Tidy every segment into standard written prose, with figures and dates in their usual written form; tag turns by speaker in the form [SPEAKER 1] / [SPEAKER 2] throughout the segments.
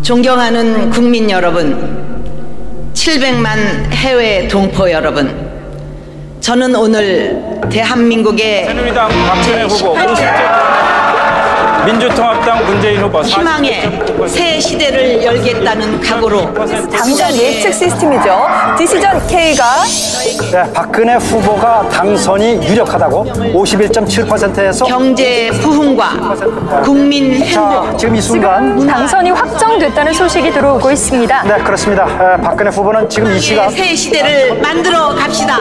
[SPEAKER 1] 존경하는 국민 여러분, 700만 해외 동포 여러분, 저는 오늘 대한민국의
[SPEAKER 2] 새누리당 박근혜 후보 50대, 민주통합당 문재인 후보
[SPEAKER 1] 희망의 새 시대를 열겠다는 각오로
[SPEAKER 3] 당선 예측 시스템이죠. 디시전 K가
[SPEAKER 4] 네, 박근혜 후보가 당선이 유력하다고 51.7%에서
[SPEAKER 1] 경제 부흥과 국민 행복,
[SPEAKER 4] 지금 이 순간
[SPEAKER 3] 당선이 확정됐다는 소식이 들어오고 있습니다.
[SPEAKER 4] 네, 그렇습니다. 박근혜 후보는 지금 이 시각
[SPEAKER 1] 새 시대를 만들어 갑시다.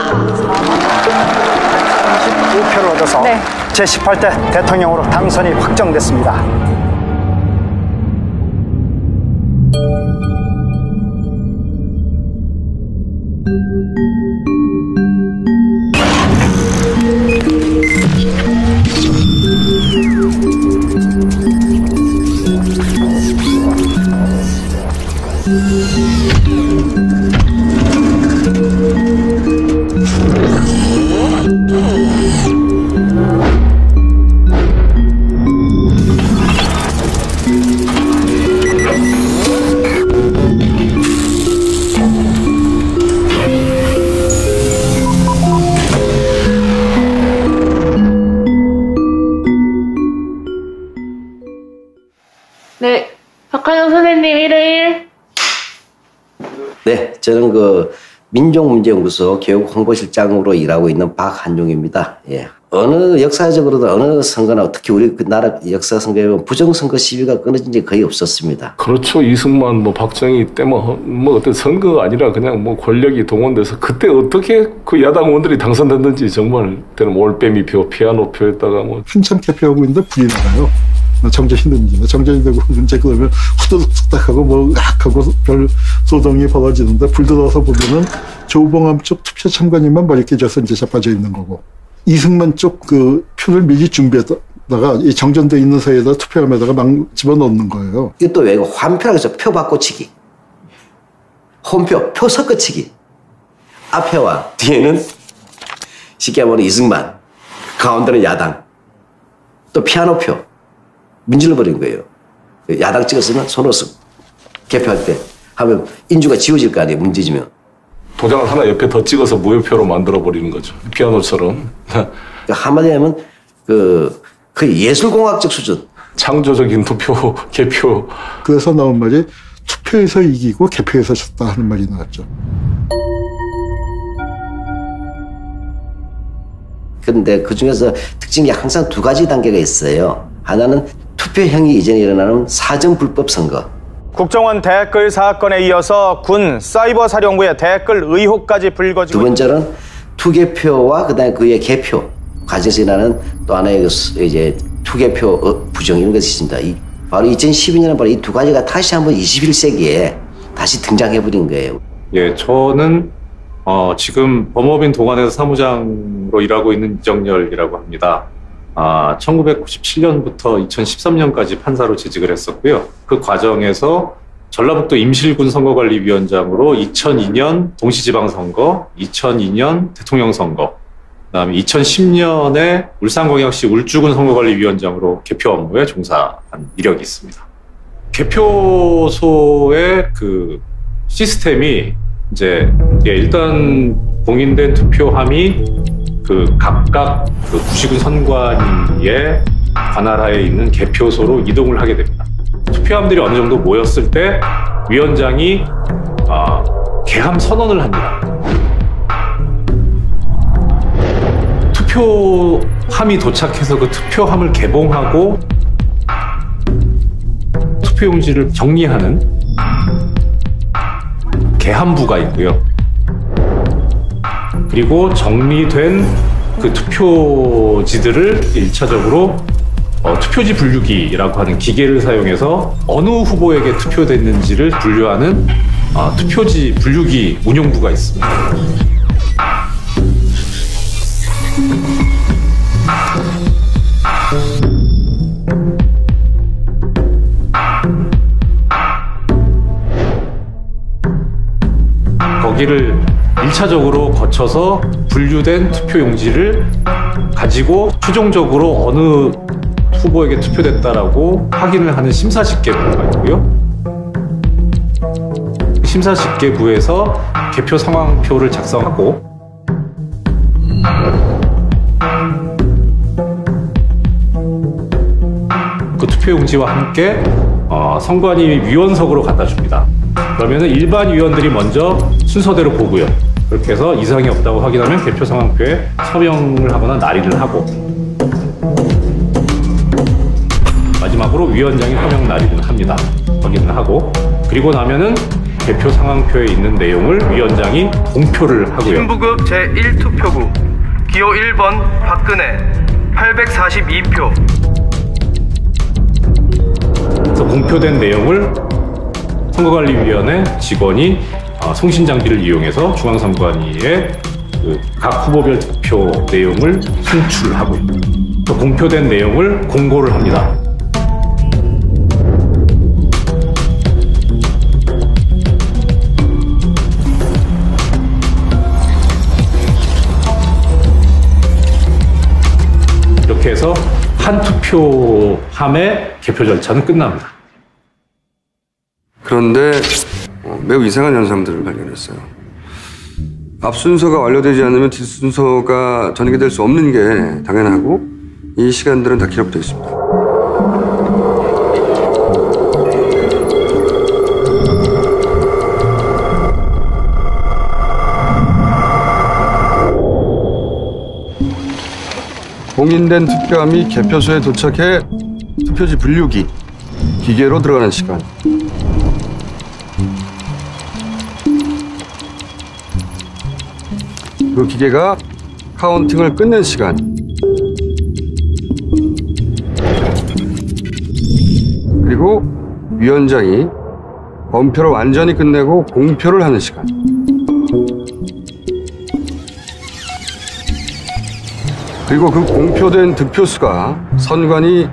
[SPEAKER 4] 35표를 얻어서
[SPEAKER 3] 네.
[SPEAKER 4] 제18대 대통령으로 당선이 확정됐습니다.
[SPEAKER 5] 네, 박한영 선생님 1회1.
[SPEAKER 6] 네, 저는 민족문제연구소 교육홍보실장으로 일하고 있는 박한용입니다. 예. 어느 역사적으로도 어느 선거나 특히 우리 그 나라 역사 선거에 보면 부정선거 시비가 끊어진 적이 거의 없었습니다.
[SPEAKER 7] 그렇죠. 이승만, 박정희 때 어떤 선거가 아니라 그냥 권력이 동원돼서 그때 어떻게 그 야당 의원들이 당선됐는지 정말 그때는 올빼미 표, 피아노 표에다가
[SPEAKER 8] 한참 개표하고 있는데 불이 나가요. 정전이 됩니다. 정전이 되고 이제 그러면 후두둑 하고 하고 별 소동이 벌어지는데 불 들어서 보면은 조봉암 쪽 투표 참관인만 머리 깨져서 이제 자빠져 있는 거고, 이승만 쪽 그 표를 미리 준비했다가 이 정전돼 있는 사이에다 투표함에다가 막 집어넣는 거예요.
[SPEAKER 6] 이것도 왜 환표라고 해서 표 바꿔치기, 홈표, 표 섞어치기. 앞에와 뒤에는 쉽게 말하면 이승만, 가운데는 야당, 또 피아노표 문질러 버린 거예요. 야당 찍었으면 손으로 개표할 때 하면 인주가 지워질 거 아니에요, 문제지면.
[SPEAKER 7] 도장을 하나 옆에 더 찍어서 무효표로 만들어 버리는 거죠. 피아노처럼.
[SPEAKER 6] 한마디로 하면 거의 예술공학적 수준.
[SPEAKER 7] 창조적인 투표, 개표.
[SPEAKER 8] 그래서 나온 말이 투표에서 이기고 개표에서 졌다 하는 말이 나왔죠.
[SPEAKER 6] 그런데 그중에서 특징이 항상 두 가지 단계가 있어요. 하나는 투표행위 이전에 일어나는 사전 불법 선거.
[SPEAKER 2] 국정원 댓글 사건에 이어서 군 사이버 사령부의 댓글 의혹까지 불거지고,
[SPEAKER 6] 두 번째는 투개표와 그다음에 그의 개표 과정에서 일어나는 또 하나의 이제 투개표 부정 이런 것이 있습니다. 바로 2012년에 바로 이 두 가지가 다시 한번 21세기에 다시 등장해버린 거예요.
[SPEAKER 9] 예, 저는 지금 법무법인 동안에서 사무장으로 일하고 있는 이정열이라고 합니다. 1997년부터 2013년까지 판사로 재직을 했었고요. 그 과정에서 전라북도 임실군 선거관리위원장으로 2002년 동시지방선거, 2002년 대통령 선거, 그다음에 2010년에 울산광역시 울주군 선거관리위원장으로 개표 업무에 종사한 이력이 있습니다. 개표소의 그 시스템이 이제 일단 공인된 투표함이 각각 구시군 선관위의 관할하에 있는 개표소로 이동을 하게 됩니다. 투표함들이 어느 정도 모였을 때 위원장이 개함 선언을 합니다. 투표함이 도착해서 그 투표함을 개봉하고 투표용지를 정리하는 개함부가 있고요. 그리고 정리된 그 투표지들을 1차적으로 투표지 분류기라고 하는 기계를 사용해서 어느 후보에게 투표됐는지를 분류하는 투표지 분류기 운용부가 있습니다. 거기를 1차적으로 거쳐서 분류된 투표용지를 가지고 최종적으로 어느 후보에게 투표됐다라고 확인을 하는 심사집계부가 있고요. 심사집계부에서 개표 상황표를 작성하고 그 투표용지와 함께 선관위 위원석으로 갖다 줍니다. 그러면 일반 위원들이 먼저 순서대로 보고요. 그렇게 해서 이상이 없다고 확인하면 개표 상황표에 서명을 하거나 날인을 하고, 마지막으로 위원장이 서명 날인을 합니다. 확인을 하고, 그리고 나면은 개표 상황표에 있는 내용을 위원장이 공표를 하고요.
[SPEAKER 10] 신부급 제1투표구 기호 1번 박근혜 842표.
[SPEAKER 9] 그래서 공표된 내용을 선거관리위원회 직원이 송신장비를 이용해서 중앙선관위에 각 후보별 득표 내용을 송출하고요. 또 공표된 내용을 공고를 합니다. 이렇게 해서 한 투표함의 개표 절차는 끝납니다.
[SPEAKER 11] 그런데 매우 이상한 현상들을 발견했어요. 앞 순서가 완료되지 않으면 뒷 순서가 전개될 수 없는 게 당연하고, 이 시간들은 다 기록되어 있습니다. 공인된 투표함이 개표소에 도착해 투표지 분류기 기계로 들어가는 시간, 그 기계가 카운팅을 끝낸 시간, 그리고 위원장이 검표를 완전히 끝내고 공표를 하는 시간, 그리고 그 공표된 득표수가 선관위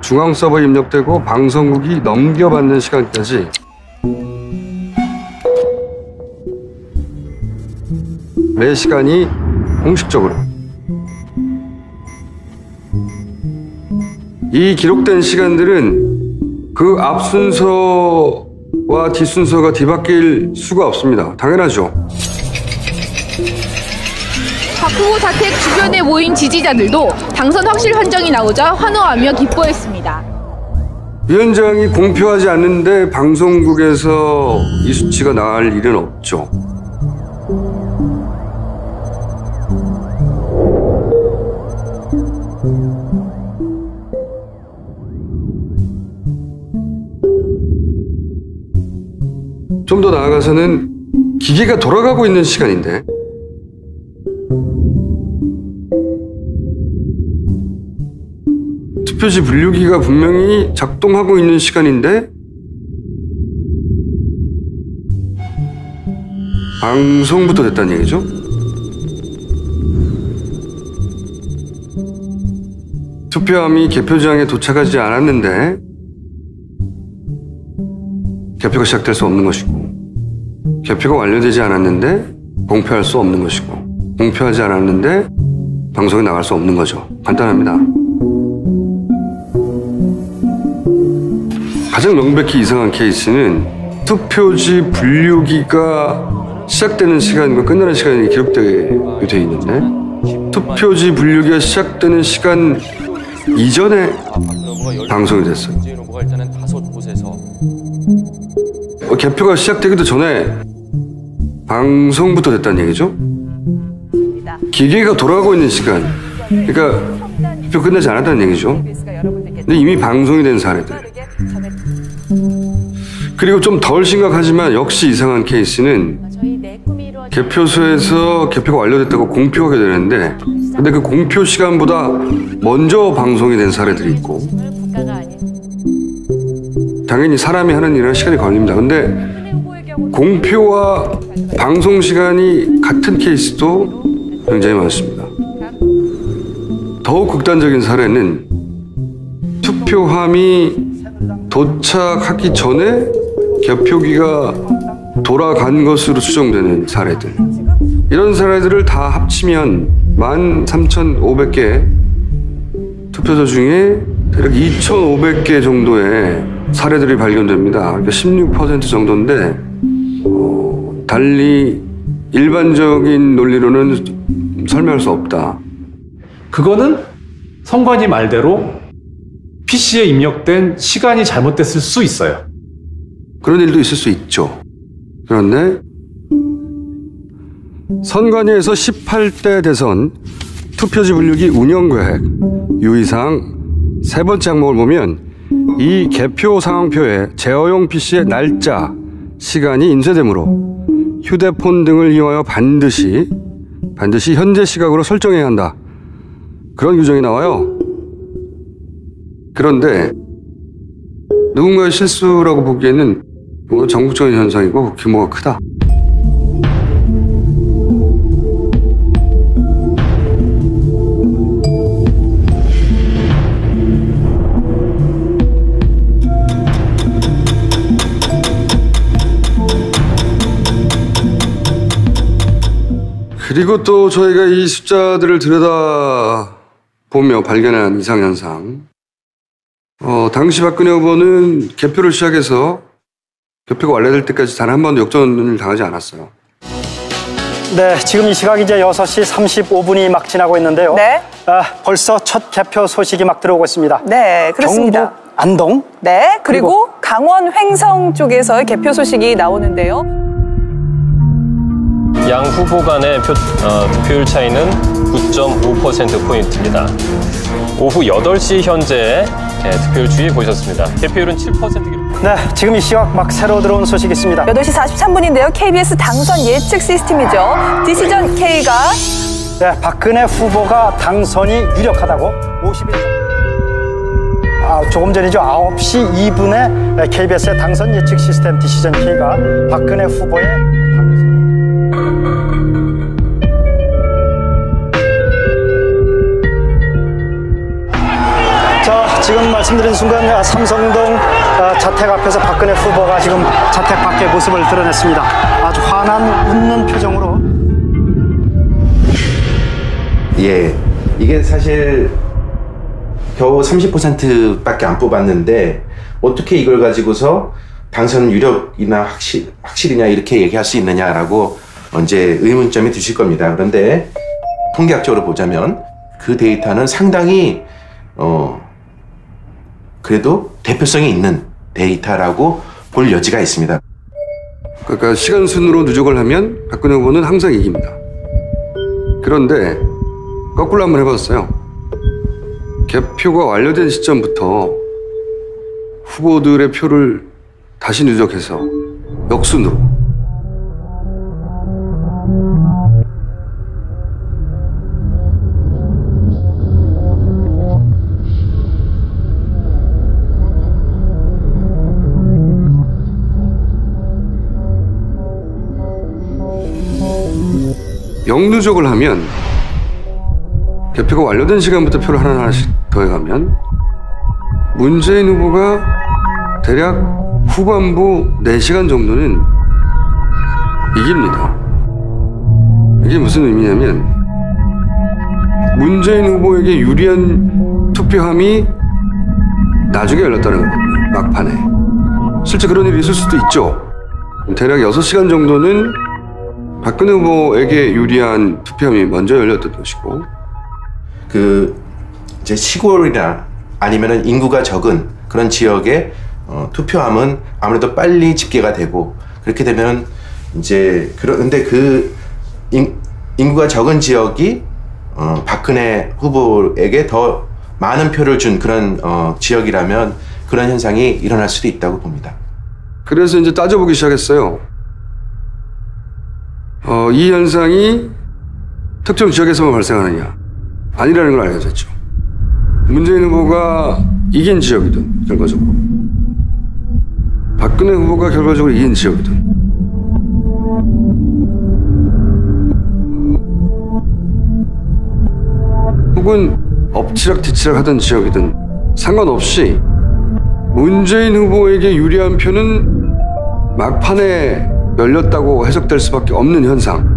[SPEAKER 11] 중앙 서버에 입력되고 방송국이 넘겨받는 시간까지 매 시간이 공식적으로 이 기록된 시간들은 그 앞 순서와 뒷 순서가 뒤바뀔 수가 없습니다. 당연하죠.
[SPEAKER 12] 박 후보 자택 주변에 모인 지지자들도 당선 확실 판정이 나오자 환호하며 기뻐했습니다.
[SPEAKER 11] 위원장이 공표하지 않는데 방송국에서 이 수치가 나갈 일은 없죠. 좀 더 나아가서는 기계가 돌아가고 있는 시간인데 투표지 분류기가 분명히 작동하고 있는 시간인데 방송부터 됐다는 얘기죠. 투표함이 개표장에 도착하지 않았는데 개표가 시작될 수 없는 것이고, 개표가 완료되지 않았는데 공표할 수 없는 것이고, 공표하지 않았는데 방송에 나갈 수 없는 거죠. 간단합니다. 가장 명백히 이상한 케이스는 투표지 분류기가 시작되는 시간과 끝나는 시간이 기록되게 돼 있는데, 투표지 분류기가 시작되는 시간 이전에 방송이 됐어요. 개표가 시작되기도 전에 방송부터 됐다는 얘기죠. 기계가 돌아가고 있는 시간, 그러니까 투표 끝나지 않았다는 얘기죠. 근데 이미 방송이 된 사례들. 그리고 좀 덜 심각하지만 역시 이상한 케이스는 개표소에서 개표가 완료됐다고 공표하게 되는데, 근데 그 공표 시간보다 먼저 방송이 된 사례들이 있고, 당연히 사람이 하는 일이라 시간이 걸립니다. 근데 공표와 방송 시간이 같은 케이스도 굉장히 많습니다. 더욱 극단적인 사례는 투표함이 도착하기 전에 개표기가 돌아간 것으로 추정되는 사례들. 이런 사례들을 다 합치면 13,500개 투표소 중에 대략 2,500개 정도의 사례들이 발견됩니다. 그러니까 16% 정도인데, 달리 일반적인 논리로는 설명할 수 없다.
[SPEAKER 9] 그거는 선관위 말대로 PC에 입력된 시간이 잘못됐을 수 있어요.
[SPEAKER 11] 그런 일도 있을 수 있죠. 그런데 선관위에서 18대 대선 투표지 분류기 운영계획 유의사항 세 번째 항목을 보면 이 개표 상황표에 제어용 PC의 날짜, 시간이 인쇄되므로 휴대폰 등을 이용하여 반드시 현재 시각으로 설정해야 한다. 그런 규정이 나와요. 그런데 누군가의 실수라고 보기에는 전국적인 현상이고 규모가 크다. 그리고 또 저희가 이 숫자들을 들여다보며 발견한 이상현상. 당시 박근혜 후보는 개표를 시작해서 개표가 완료될 때까지 단 한 번도 역전을 당하지 않았어요.
[SPEAKER 4] 네, 지금 이 시각 이제 6시 35분이 막 지나고 있는데요.
[SPEAKER 3] 네.
[SPEAKER 4] 벌써 첫 개표 소식이 막 들어오고 있습니다.
[SPEAKER 3] 네, 그렇습니다.
[SPEAKER 4] 경북 안동.
[SPEAKER 3] 네, 그리고 강원 횡성 쪽에서의 개표 소식이 나오는데요.
[SPEAKER 13] 양 후보 간의 득표율 차이는 9.5%포인트입니다. 오후 8시 현재 득표율 주의 보셨습니다. 개표율은 7% 기록.
[SPEAKER 4] 네, 지금 이 시각 막 새로 들어온 소식이 있습니다.
[SPEAKER 3] 8시 43분인데요. KBS 당선 예측 시스템이죠. 디시전 K가
[SPEAKER 4] 네, 박근혜 후보가 당선이 유력하다고 51. 조금 전이죠. 9시 2분에 KBS의 당선 예측 시스템 디시전 K가 박근혜 후보의 당선. 자, 지금 말씀드린 순간 삼성동 자택 앞에서 박근혜 후보가 지금 자택 밖의 모습을 드러냈습니다. 아주 환한 웃는 표정으로.
[SPEAKER 14] 예, 이게 사실 겨우 30%밖에 안 뽑았는데 어떻게 이걸 가지고서 당선 유력이나 확실이냐 이렇게 얘기할 수 있느냐라고 이제 의문점이 드실 겁니다. 그런데 통계학적으로 보자면 그 데이터는 상당히 그래도 대표성이 있는 데이터라고 볼 여지가 있습니다.
[SPEAKER 11] 그러니까 시간 순으로 누적을 하면 박근혜 후보는 항상 이깁니다. 그런데 거꾸로 한번 해봤어요. 개표가 완료된 시점부터 후보들의 표를 다시 누적해서 역순으로 역누적을 하면 개표가 완료된 시간부터 표를 하나씩 더해가면 문재인 후보가 대략 후반부 4시간 정도는 이깁니다. 이게 무슨 의미냐면 문재인 후보에게 유리한 투표함이 나중에 열렸다는 거거든요. 막판에. 실제 그런 일이 있을 수도 있죠. 대략 6시간 정도는 박근혜 후보에게 유리한 투표함이 먼저 열렸던 것이고,
[SPEAKER 14] 이제 시골이나 아니면은 인구가 적은 그런 지역의 투표함은 아무래도 빨리 집계가 되고, 그렇게 되면 이제 그런데 인구가 적은 지역이 박근혜 후보에게 더 많은 표를 준 그런 지역이라면 그런 현상이 일어날 수도 있다고 봅니다.
[SPEAKER 11] 그래서 이제 따져보기 시작했어요. 이 현상이 특정 지역에서만 발생하느냐? 아니라는 걸 알려졌죠. 문재인 후보가 이긴 지역이든 결과적으로, 박근혜 후보가 결과적으로 이긴 지역이든, 혹은 엎치락뒤치락 하던 지역이든 상관없이 문재인 후보에게 유리한 표는 막판에 열렸다고 해석될 수밖에 없는 현상.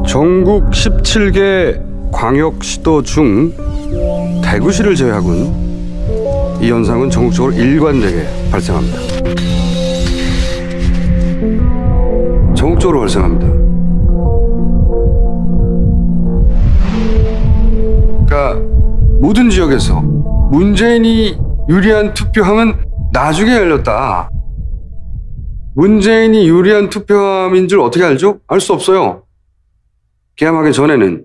[SPEAKER 11] 전국 17개 광역시도 중 대구시를 제외하고는 이 현상은 전국적으로 일관되게 발생합니다. 전국적으로 발생합니다. 그러니까 모든 지역에서 문재인이 유리한 투표함은 나중에 열렸다. 문재인이 유리한 투표함인 줄 어떻게 알죠? 알 수 없어요. 개함하기 전에는.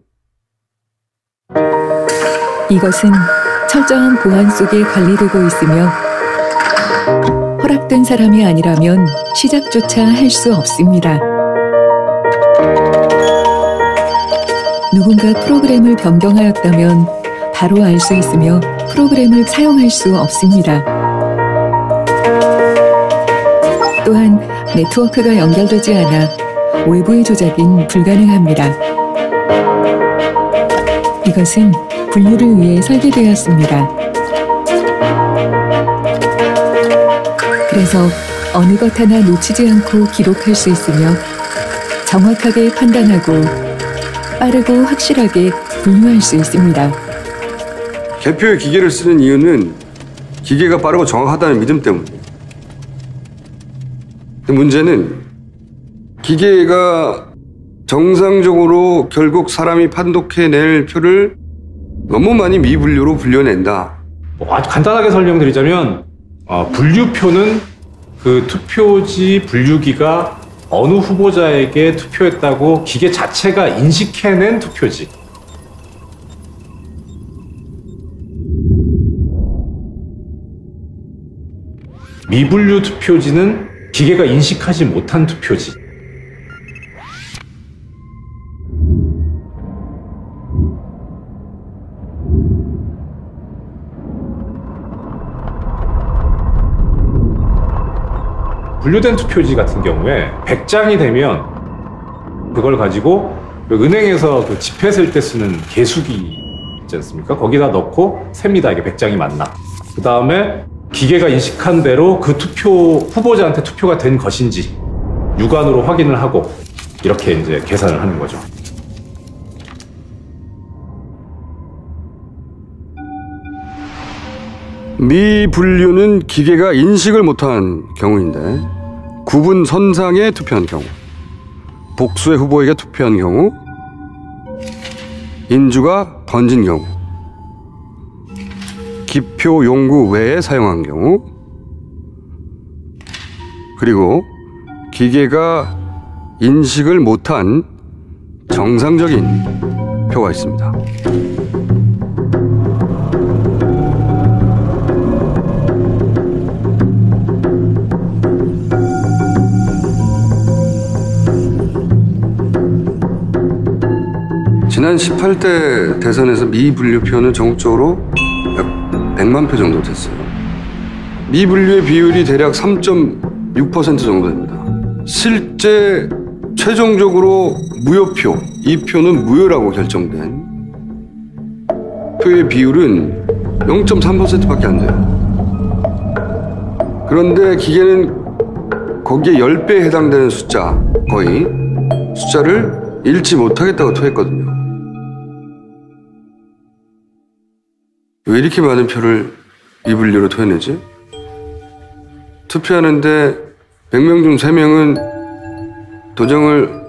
[SPEAKER 15] 이것은 철저한 보안 속에 관리되고 있으며 허락된 사람이 아니라면 시작조차 할 수 없습니다. 누군가 프로그램을 변경하였다면 바로 알 수 있으며 프로그램을 사용할 수 없습니다. 또한 네트워크가 연결되지 않아 외부의 조작은 불가능합니다. 이것은 분류를 위해 설계되었습니다. 그래서 어느 것 하나 놓치지 않고 기록할 수 있으며 정확하게 판단하고 빠르고 확실하게 분류할 수 있습니다.
[SPEAKER 11] 개표의 기계를 쓰는 이유는 기계가 빠르고 정확하다는 믿음 때문이에요. 근데 문제는 기계가 정상적으로 결국 사람이 판독해낼 표를 너무 많이 미분류로 분류해낸다.
[SPEAKER 9] 아주 간단하게 설명드리자면 분류표는 그 투표지 분류기가 어느 후보자에게 투표했다고 기계 자체가 인식해낸 투표지. 미분류 투표지는 기계가 인식하지 못한 투표지. 분류된 투표지 같은 경우에 100장이 되면 그걸 가지고 은행에서 그 지폐 셀 때 쓰는 개수기 있지 않습니까? 거기다 넣고 셉니다. 이게 100장이 맞나. 그 다음에 기계가 인식한 대로 그 투표 후보자한테 투표가 된 것인지 육안으로 확인을 하고 이렇게 이제 계산을 하는 거죠.
[SPEAKER 11] 미분류는 기계가 인식을 못한 경우인데 구분 선상에 투표한 경우, 복수의 후보에게 투표한 경우, 인주가 던진 경우, 기표 용구 외에 사용한 경우, 그리고 기계가 인식을 못한 정상적인 표가 있습니다. 지난 18대 대선에서 미분류표는 전국적으로 약 100만 표 정도 됐어요. 미분류의 비율이 대략 3.6% 정도 됩니다. 실제 최종적으로 무효표, 이 표는 무효라고 결정된 표의 비율은 0.3%밖에 안 돼요. 그런데 기계는 거기에 10배에 해당되는 숫자, 거의 숫자를 읽지 못하겠다고 토했거든요. 왜 이렇게 많은 표를 미분류로 토해내지? 투표하는데 100명 중 3명은 도장을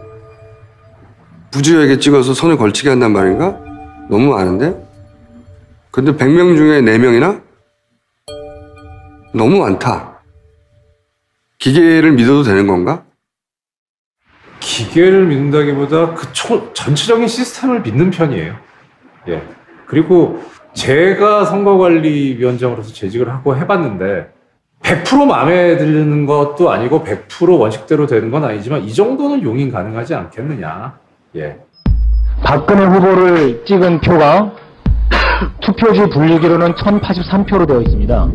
[SPEAKER 11] 부주의하게 찍어서 손에 걸치게 한단 말인가? 너무 많은데? 근데 100명 중에 4명이나? 너무 많다. 기계를 믿어도 되는 건가?
[SPEAKER 9] 기계를 믿는다기보다 그 전체적인 시스템을 믿는 편이에요. 예. 그리고 제가 선거관리위원장으로서 재직을 하고 해봤는데 100% 마음에 드는 것도 아니고 100% 원칙대로 되는 건 아니지만 이 정도는 용인 가능하지 않겠느냐. 예.
[SPEAKER 16] 박근혜 후보를 찍은 표가 투표지 분류기로는 1083표로 되어 있습니다.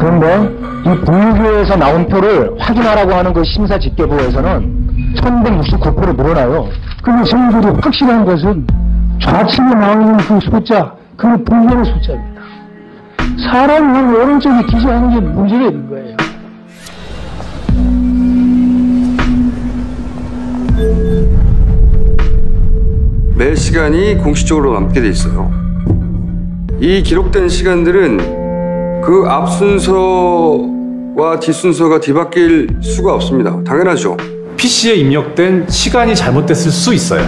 [SPEAKER 16] 그런데 이 분류기에서 나온 표를 확인하라고 하는 그 심사집계부에서는 1169표로 늘어나요.
[SPEAKER 17] 근데 저희들이 확실한 것은 좌측에 나오는 그 숫자, 그 분류의 숫자입니다. 사람이 오른쪽에 기재하는 게 문제가 있는 거예요.
[SPEAKER 11] 매 시간이 공식적으로 남게 돼 있어요. 이 기록된 시간들은 그 앞 순서와 뒷 순서가 뒤바뀔 수가 없습니다. 당연하죠.
[SPEAKER 9] PC에 입력된 시간이 잘못됐을 수 있어요.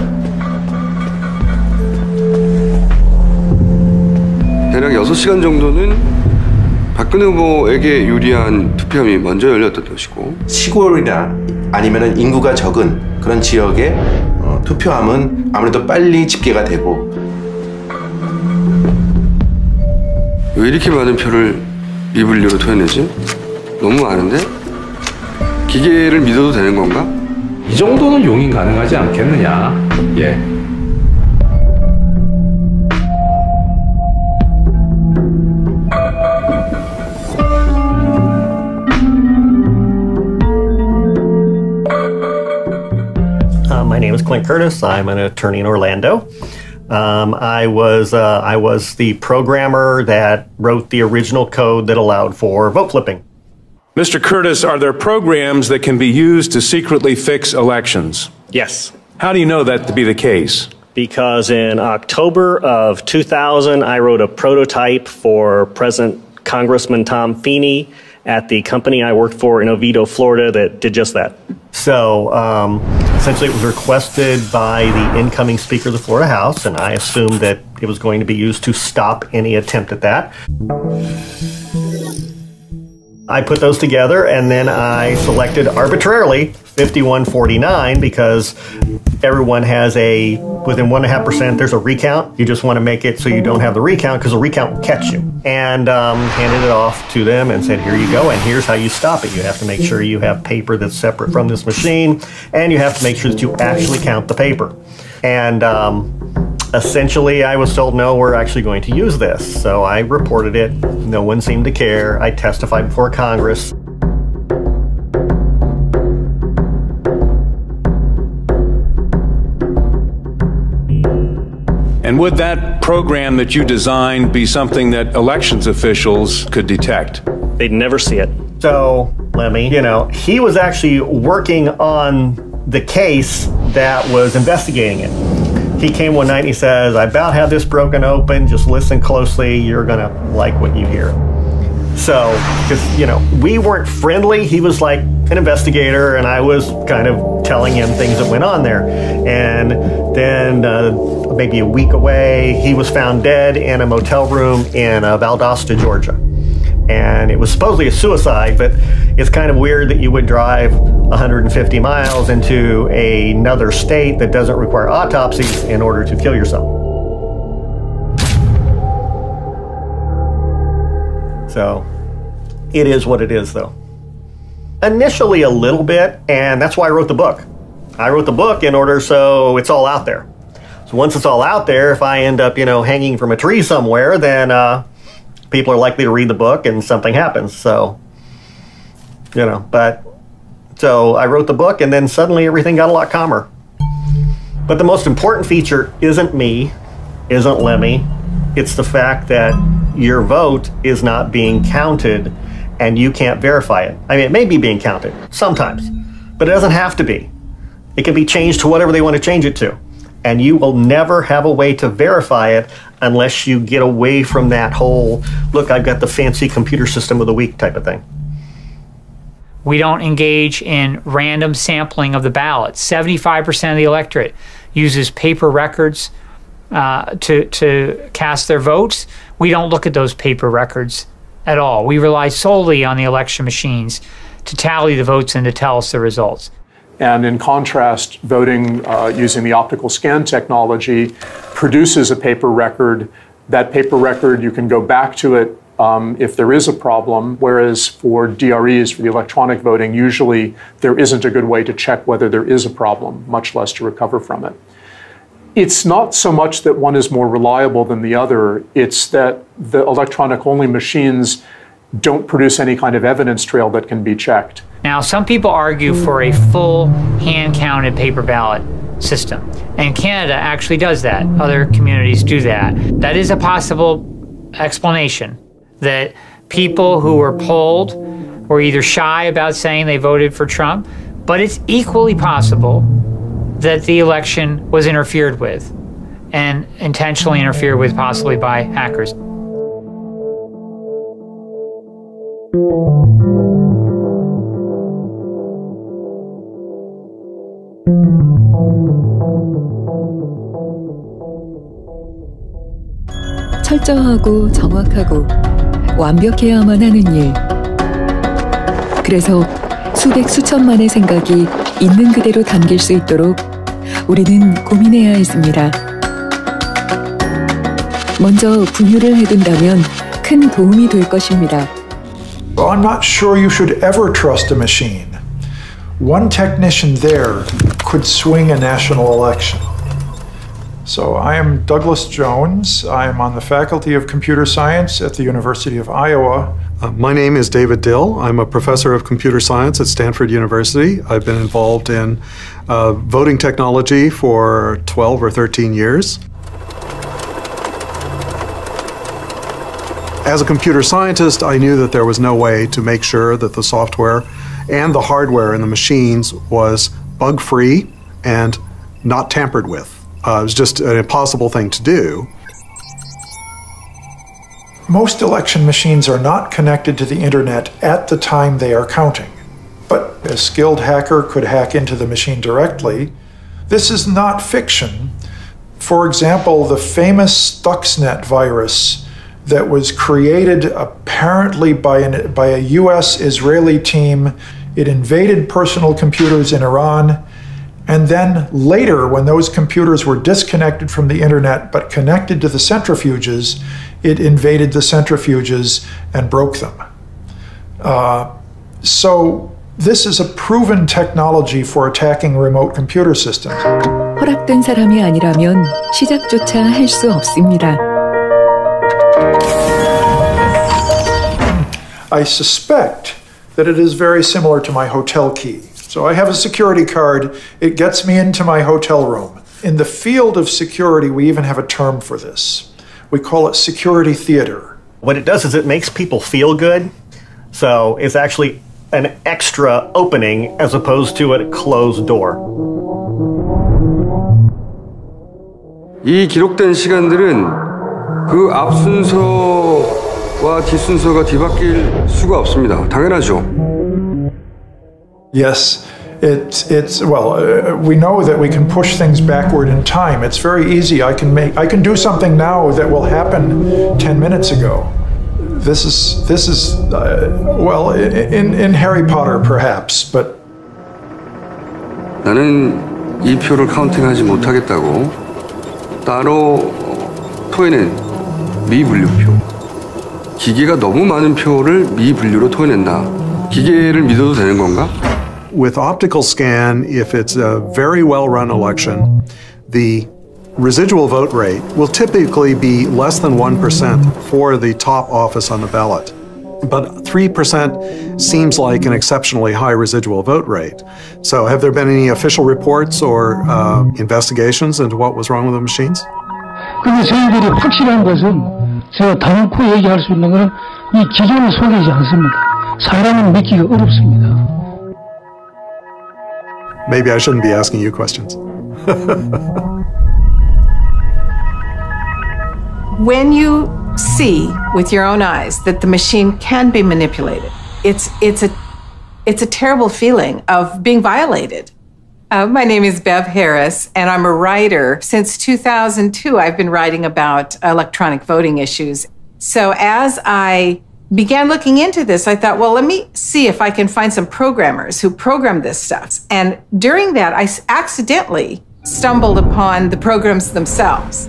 [SPEAKER 11] 대략 6시간 정도는 박근혜 후보에게 유리한 투표함이 먼저 열렸던 것이고,
[SPEAKER 14] 시골이나 아니면 인구가 적은 그런 지역에 투표함은 아무래도 빨리 집계가 되고.
[SPEAKER 11] 왜 이렇게 많은 표를 이 분류로 토해내지? 너무 많은데? 기계를 믿어도 되는 건가?
[SPEAKER 9] 이 정도는 용인 가능하지 않겠느냐. 예.
[SPEAKER 18] My name is Clint Curtis. I'm an attorney in Orlando. I was the programmer that wrote the original code that allowed for vote flipping.
[SPEAKER 19] Mr. Curtis, are there programs that can be used to secretly fix elections?
[SPEAKER 18] Yes.
[SPEAKER 19] How do you know that to be the case?
[SPEAKER 18] Because in October of 2000, I wrote a prototype for President Congressman Tom Feeney at the company I worked for in Oviedo, Florida, that did just that. So essentially it was requested by the incoming Speaker of the Florida House, and I assumed that it was going to be used to stop any attempt at that. I put those together, and then I selected arbitrarily 5149 because everyone has within 1.5%, there's a recount. You just want to make it so you don't have the recount because the recount will catch you. And handed it off to them and said, here you go, and here's how you stop it. You have to make sure you have paper that's separate from this machine, and you have to make sure that you actually count the paper. And essentially, I was told, no, we're actually going to use this. So I reported it. No one seemed to care. I testified before Congress.
[SPEAKER 19] And would that program that you designed be something that elections officials could detect?
[SPEAKER 18] They'd never see it. So, Lemmy, he was actually working on the case that was investigating it. He came one night and he says, I about have this broken open, just listen closely, you're gonna like what you hear. So, because, we weren't friendly, he was like an investigator, and I was kind of telling him things that went on there. And then maybe a week away, he was found dead in a motel room in Valdosta, Georgia. And it was supposedly a suicide, but it's kind of weird that you would drive 150 miles into another state that doesn't require autopsies in order to kill yourself. So it is what it is, though. Initially a little bit, and that's why I wrote the book. I wrote the book in order so it's all out there. So once it's all out there, if I end up, hanging from a tree somewhere, then people are likely to read the book and something happens. So, so I wrote the book, and then suddenly everything got a lot calmer. But the most important feature isn't me, isn't Lemmy. It's the fact that your vote is not being counted and you can't verify it. I mean, it may be being counted sometimes, but it doesn't have to be. It can be changed to whatever they want to change it to. And you will never have a way to verify it unless you get away from that whole, look, I've got the fancy computer system of the week type of thing.
[SPEAKER 20] We don't engage in random sampling of the ballot. 75% of the electorate uses paper records to cast their votes. We don't look at those paper records at all. We rely solely on the election machines to tally the votes and to tell us the results.
[SPEAKER 21] And in contrast, voting using the optical scan technology produces a paper record. That paper record, you can go back to it if there is a problem, whereas for DREs, for the electronic voting, usually there isn't a good way to check whether there is a problem, much less to recover from it. It's not so much that one is more reliable than the other, it's that the electronic-only machines don't produce any kind of evidence trail that can be checked.
[SPEAKER 20] Now, some people argue for a full hand-counted paper ballot system, and Canada actually does that. Other communities do that. That is a possible explanation, that people who were polled were either shy about saying they voted for Trump, but it's equally possible that the election was interfered with, and intentionally interfered with possibly by hackers.
[SPEAKER 15] 철저하고 정확하고 완벽해야만 하는 일. 그래서 수백 수천만의 생각이 있는 그대로 담길 수 있도록 우리는 고민해야 했습니다. 먼저 분류를 해둔다면 큰 도움이 될 것입니다.
[SPEAKER 8] Well, I'm not sure you should ever trust a machine. One technician there could swing a national election. So I am Douglas Jones. I am on the Faculty of Computer Science at the University of Iowa.
[SPEAKER 1] My name is David Dill. I'm a professor of computer science at Stanford University. I've been involved in voting technology for 12 or 13 years. As a computer scientist, I knew that there was no way to make sure that the software and the hardware in the machines was bug-free and not tampered with. It was just an impossible thing to do.
[SPEAKER 8] Most election machines are not connected to the internet at the time they are counting, but a skilled hacker could hack into the machine directly. This is not fiction. For example, the famous Stuxnet virus that was created apparently by a US-Israeli team. It invaded personal computers in Iran, and then later, when those computers were disconnected from the internet but connected to the centrifuges, it invaded the centrifuges and broke them. So this is a proven technology for attacking remote computer systems.
[SPEAKER 15] 허락된 사람이 아니라면 시작조차 할 수 없습니다.
[SPEAKER 8] I suspect that it is very similar to my hotel key. So I have a security card. It gets me into my hotel room. In the field of security, we even have a term for this. We call it security theater.
[SPEAKER 18] What it does is it makes people feel good. So it's actually an extra opening as opposed to a closed door.
[SPEAKER 11] 이 기록된 시간들은 그 앞 순서와 뒷 순서가 뒤바뀔 수가 없습니다. 당연하죠.
[SPEAKER 8] Yes, we know that we can push things backward in time. It's very easy. I can do something now that will happen 10 minutes ago. This is in Harry Potter perhaps, but
[SPEAKER 11] 나는 이 표를 카운팅하지 못하겠다고 따로 토해낸 미분류표. 기계가 너무 많은 표를 미분류로 토해낸다. 기계를 믿어도 되는 건가?
[SPEAKER 1] With optical scan, if it's a very well-run election, the residual vote rate will typically be less than 1% for the top office on the ballot. But 3% seems like an exceptionally high residual vote rate. So have there been any official reports or investigations into what was wrong with the machines?
[SPEAKER 17] 근데 저희들이 확실한 것은 제가 단언코 얘기할 수 있는 것은 이 기존을 속이지 않습니다. 사람은 믿기가 어렵습니다.
[SPEAKER 1] Maybe I shouldn't be asking you questions.
[SPEAKER 22] When you see with your own eyes that the machine can be manipulated, it's a terrible feeling of being violated. My name is Bev Harris, and I'm a writer. Since 2002, I've been writing about electronic voting issues. So as I began looking into this, I thought, well, let me see if I can find some programmers who program this stuff. And during that, I accidentally stumbled upon the programs themselves.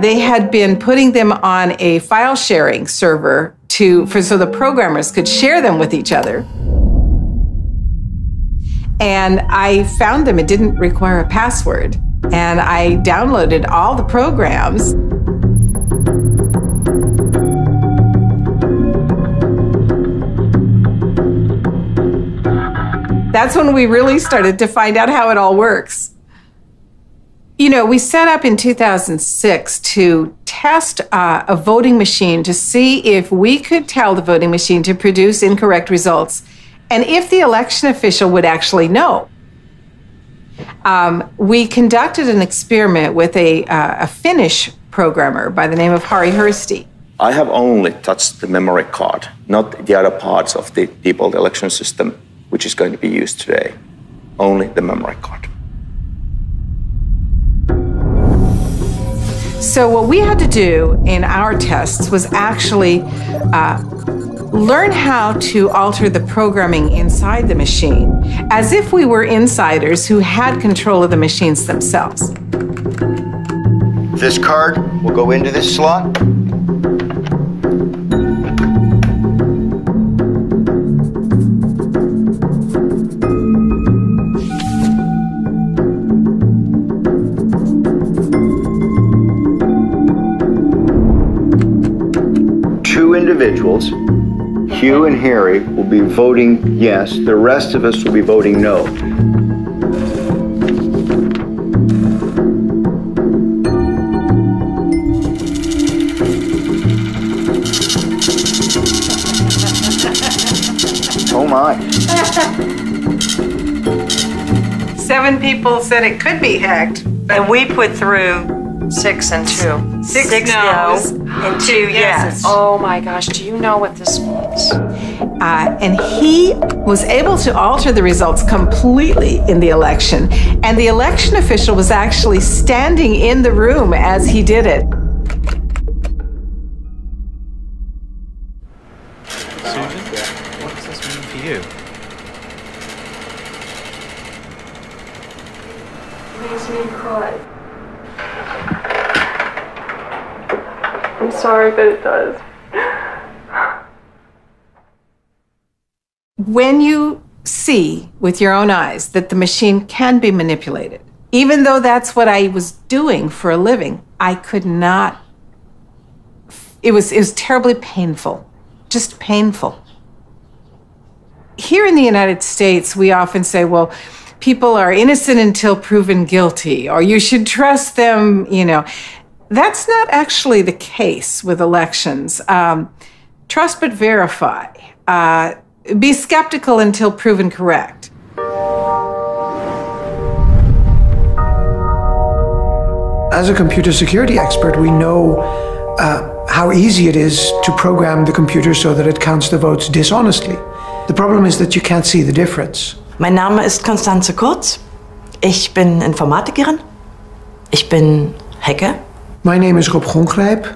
[SPEAKER 22] They had been putting them on a file sharing server so the programmers could share them with each other. And I found them. It didn't require a password. And I downloaded all the programs. That's when we really started to find out how it all works. You know, we set up in 2006 to test a voting machine to see if we could tell the voting machine to produce incorrect results and if the election official would actually know. We conducted an experiment with a Finnish programmer by the name of Harri Hursti.
[SPEAKER 5] I have only touched the memory card, not the other parts of the default election system, which is going to be used today. Only the memory card.
[SPEAKER 22] So what we had to do in our tests was actually learn how to alter the programming inside the machine as if we were insiders who had control of the machines themselves.
[SPEAKER 7] This card will go into this slot. Two individuals, Hugh and Harry, will be voting yes. The rest of us will be voting no. Oh my.
[SPEAKER 22] 7 people said it could be hacked.
[SPEAKER 23] And we put through 6 and 2.
[SPEAKER 22] 6
[SPEAKER 23] no's
[SPEAKER 22] and 2 yeses.
[SPEAKER 23] Oh my gosh, do you know what this means?
[SPEAKER 22] And he was able to alter the results completely in the election. And the election official was actually standing in the room as he did it.
[SPEAKER 24] Susan, what does this mean for you?
[SPEAKER 25] Makes me cry. I'm sorry, but it does.
[SPEAKER 22] When you see with your own eyes that the machine can be manipulated, even though that's what I was doing for a living, I could not. It was terribly painful, just painful. Here in the United States, we often say, well, people are innocent until proven guilty, or you should trust them, you know. That's not actually the case with elections. Trust but verify. Be skeptical until proven correct.
[SPEAKER 26] As a computer security expert, we know how easy it is to program the computer so that it counts the votes dishonestly. The problem is that you can't see the difference.
[SPEAKER 23] Mein Name ist Konstanze Kurz. Ich bin Informatikerin. Ich bin Hacker.
[SPEAKER 26] My name is Rob Gongrijp,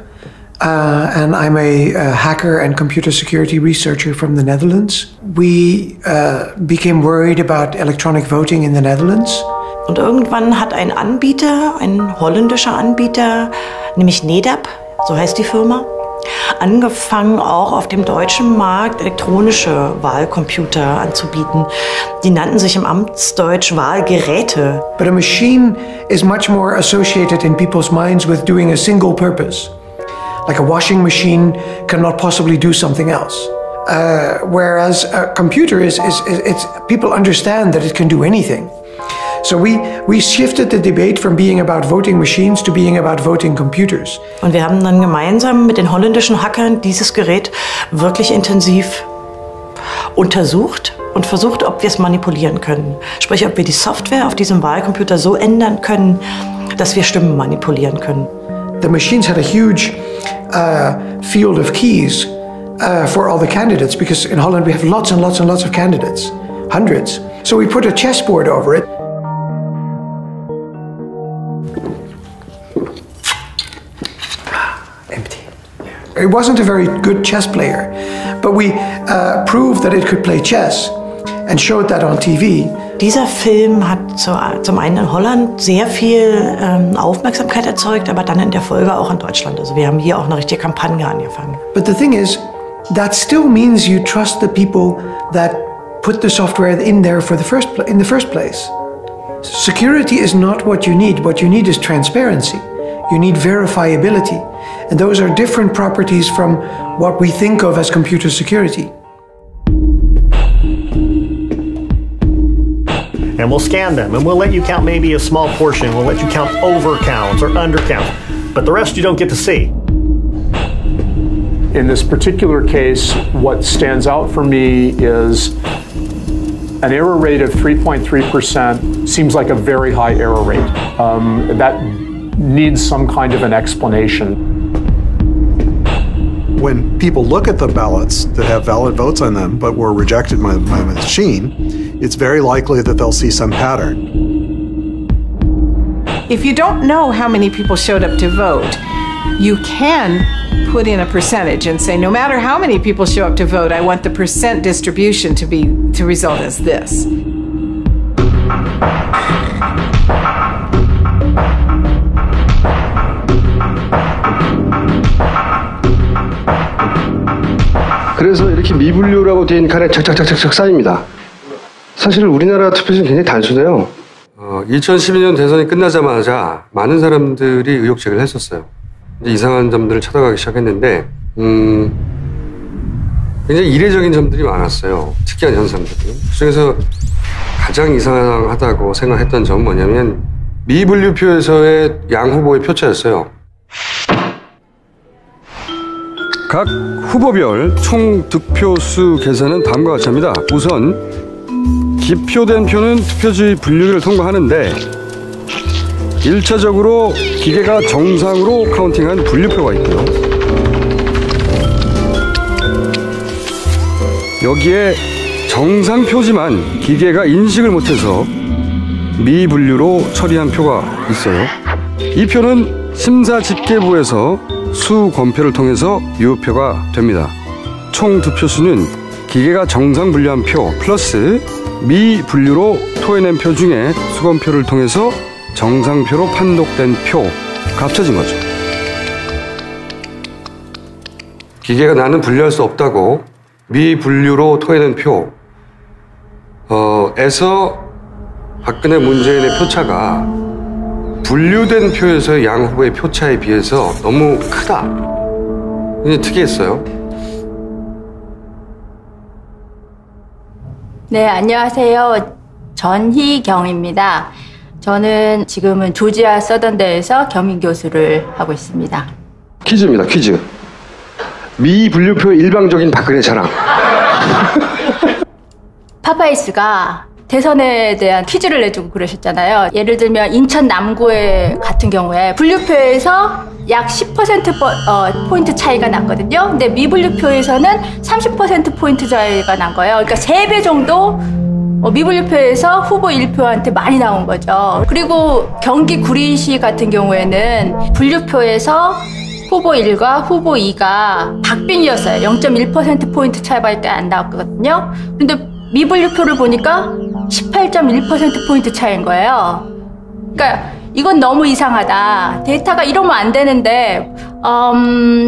[SPEAKER 26] and I'm a hacker and computer security researcher from the Netherlands. We became worried about electronic voting in the Netherlands.
[SPEAKER 23] Und irgendwann hat ein Anbieter, ein holländischer Anbieter, nämlich NEDAP, so heißt die Firma, angefangen auch auf dem deutschen Markt elektronische Wahlcomputer anzubieten. Die nannten sich im Amtsdeutsch Wahlgeräte.
[SPEAKER 26] But a machine is much more associated in people's minds with doing a single purpose. Like a washing machine cannot possibly do something else. Whereas a computer it's people understand that it can do anything. So we shifted the debate from being about voting machines to being about voting computers.
[SPEAKER 23] Und wir haben dann gemeinsam mit den holländischen Hackern dieses Gerät wirklich intensiv untersucht und versucht, ob wir es manipulieren können. Sprich, ob wir die Software auf diesem Wahlcomputer so ändern können, dass wir Stimmen manipulieren können.
[SPEAKER 26] The machines had a huge field of keys for all the candidates, because in Holland we have lots and lots and lots of candidates, hundreds. So we put a chessboard over it. It wasn't a very good chess player, but we proved that it could play chess and showed that on TV.
[SPEAKER 23] Dieser Film hat zum einen in Holland sehr viel Aufmerksamkeit erzeugt, aber dann in der Folge auch in Deutschland. Also wir haben hier auch eine richtige Kampagne angefangen.
[SPEAKER 26] But the thing is, that still means you trust the people that put the software in there in the first place. Security is not what you need. What you need is transparency. You need verifiability. And those are different properties from what we think of as computer security.
[SPEAKER 18] And we'll scan them, and we'll let you count maybe a small portion. We'll let you count overcounts or undercounts, but the rest you don't get to see.
[SPEAKER 21] In this particular case, what stands out for me is an error rate of 3.3% seems like a very high error rate. That needs some kind of an explanation.
[SPEAKER 1] when people look at the ballots that have valid votes on them but were rejected by my machine, it's very likely that they'll see some pattern.
[SPEAKER 22] If you don't know how many people showed up to vote, you can put in a percentage and say, no matter how many people show up to vote, I want the percent distribution to result as this.
[SPEAKER 11] 그래서 이렇게 미분류라고 된 칸에 착착착착 쌓입니다. 사실 우리나라 투표지는 굉장히 단순해요. 2012년 대선이 끝나자마자 많은 사람들이 의혹 제기를 했었어요. 이제 이상한 점들을 찾아가기 시작했는데 굉장히 이례적인 점들이 많았어요. 특이한 현상들이. 그중에서 가장 이상하다고 생각했던 점은 뭐냐면 미분류표에서의 양 후보의 표차였어요. 각 후보별 총 득표수 계산은 다음과 같이 합니다. 우선 기표된 표는 투표지 분류기를 통과하는데 1차적으로 기계가 정상으로 카운팅한 분류표가 있고요. 여기에 정상 표지만 기계가 인식을 못해서 미분류로 처리한 표가 있어요. 이 표는 심사집계부에서 수검표를 통해서 유효표가 됩니다. 총 득표수는 기계가 정상 분류한 표 플러스 미분류로 토해낸 표 중에 수검표를 통해서 정상표로 판독된 표 합쳐진 거죠. 기계가 나는 분류할 수 없다고 미분류로 토해낸 표에서 박근혜 문재인의 표차가 분류된 표에서의 양 후보의 표차에 비해서 너무 크다. 굉장히 특이했어요.
[SPEAKER 2] 네, 안녕하세요. 전희경입니다. 저는 지금은 조지아 서던대에서 겸임 교수를 하고 있습니다.
[SPEAKER 11] 퀴즈입니다, 퀴즈. 미분류표의 일방적인 박근혜 자랑.
[SPEAKER 2] 파파이스가 대선에 대한 퀴즈를 내주고 그러셨잖아요. 예를 들면 인천 남구에 같은 경우에 분류표에서 약 10% 포인트 차이가 났거든요. 근데 미분류표에서는 30% 포인트 차이가 난 거예요. 그러니까 3배 정도 미분류표에서 후보 1표한테 많이 나온 거죠. 그리고 경기 구리시 같은 경우에는 분류표에서 후보 1과 후보 2가 박빙이었어요. 0.1% 포인트 차이밖에 안 나왔거든요. 근데 미분류표를 보니까 18.1% 포인트 차이인 거예요. 그러니까 이건 너무 이상하다. 데이터가 이러면 안 되는데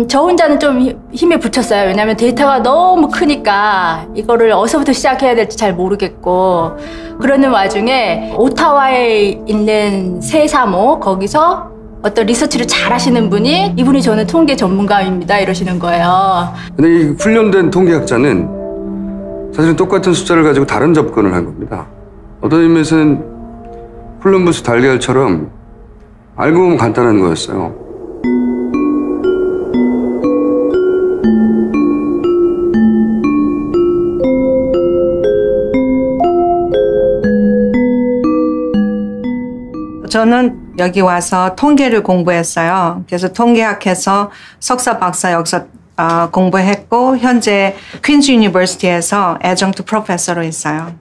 [SPEAKER 2] 저 혼자는 좀 힘에 붙였어요. 왜냐하면 데이터가 너무 크니까 이거를 어디서부터 시작해야 될지 잘 모르겠고, 그러는 와중에 오타와에 있는 세사모 거기서 어떤 리서치를 잘 하시는 분이, 이분이 저는 통계 전문가입니다 이러시는 거예요.
[SPEAKER 11] 근데 이 훈련된 통계학자는 사실은 똑같은 숫자를 가지고 다른 접근을 한 겁니다. 어떤 의미에서는 콜럼버스 달걀처럼 알고 보면 간단한 거였어요.
[SPEAKER 22] 저는 여기 와서 통계를 공부했어요. 그래서 통계학에서 석사, 박사 여기서 공부했고 현재 퀸즈 유니버시티에서 애정트 프로페서로 있어요.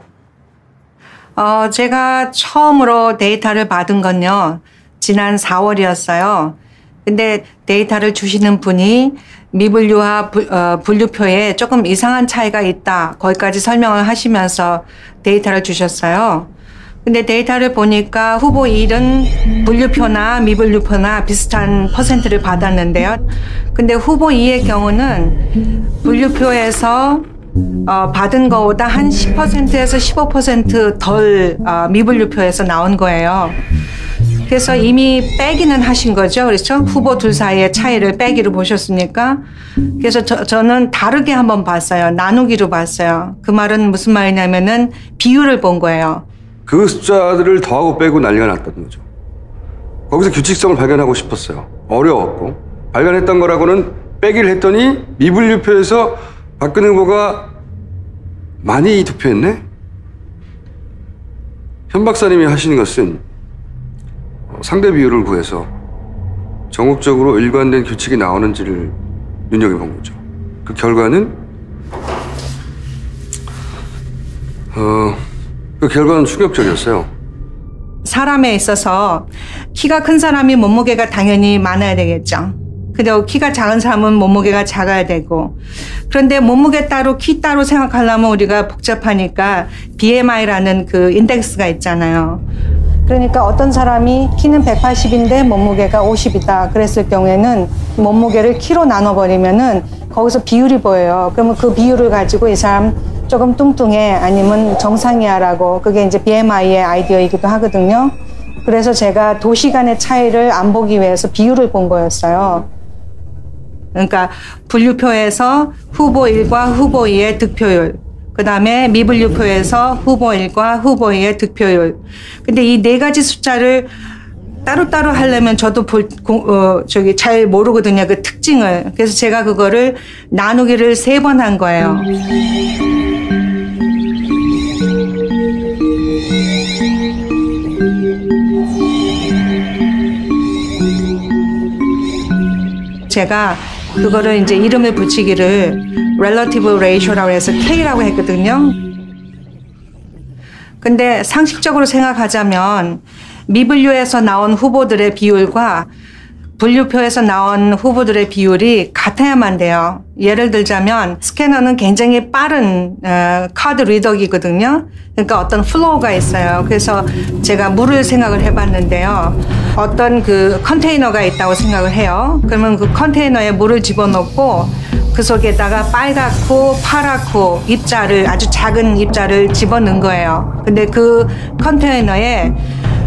[SPEAKER 22] 제가 처음으로 데이터를 받은 건요, 지난 4월이었어요. 근데 데이터를 주시는 분이 미분류와 분류표에 조금 이상한 차이가 있다, 거기까지 설명을 하시면서 데이터를 주셨어요. 근데 데이터를 보니까 후보 1은 분류표나 미분류표나 비슷한 퍼센트를 받았는데요. 근데 후보 2의 경우는 분류표에서 받은 거보다 한 10%에서 15% 덜 미분류표에서 나온 거예요. 그래서 이미 빼기는 하신 거죠. 그렇죠? 후보 둘 사이의 차이를 빼기로 보셨으니까. 그래서 저는 다르게 한번 봤어요. 나누기로 봤어요. 그 말은 무슨 말이냐면은 비율을 본 거예요.
[SPEAKER 11] 그 숫자들을 더하고 빼고 난리가 났던 거죠. 거기서 규칙성을 발견하고 싶었어요. 어려웠고. 발견했던 거라고는 빼기를 했더니 미분류표에서 박근혜 후보가 많이 투표했네? 현 박사님이 하시는 것은 상대 비율을 구해서 전국적으로 일관된 규칙이 나오는지를 눈여겨본 거죠. 그 결과는 충격적이었어요.
[SPEAKER 3] 사람에 있어서 키가 큰 사람이 몸무게가 당연히 많아야 되겠죠. 그리고 키가 작은 사람은 몸무게가 작아야 되고. 그런데 몸무게 따로 키 따로 생각하려면 우리가 복잡하니까 BMI라는 그 인덱스가 있잖아요. 그러니까 어떤 사람이 키는 180인데 몸무게가 50이다 그랬을 경우에는 몸무게를 키로 나눠버리면은 거기서 비율이 보여요. 그러면 그 비율을 가지고 이 사람 조금 뚱뚱해 아니면 정상이야라고, 그게 이제 BMI의 아이디어이기도 하거든요. 그래서 제가 도시 간의 차이를 안 보기 위해서 비율을 본 거였어요. 그러니까 분류표에서 후보 1과 후보 2의 득표율, 그 다음에 미분류표에서 후보 1과 후보 2의 득표율. 근데 이 네 가지 숫자를 따로따로 하려면 저도 잘 모르거든요, 그 특징을. 그래서 제가 그거를 나누기를 3번 한 거예요. 제가 그거를 이제 이름을 붙이기를 relative ratio라고 해서 K라고 했거든요. 근데 상식적으로 생각하자면 미분류에서 나온 후보들의 비율과 분류표에서 나온 후보들의 비율이 같아야만 돼요. 예를 들자면 스캐너는 굉장히 빠른 카드 리더기거든요. 그러니까 어떤 플로우가 있어요. 그래서 제가 물을 생각을 해봤는데요. 어떤 그 컨테이너가 있다고 생각을 해요. 그러면 그 컨테이너에 물을 집어넣고 그 속에다가 빨갛고 파랗고 입자를, 아주 작은 입자를 집어넣은 거예요. 근데 그 컨테이너에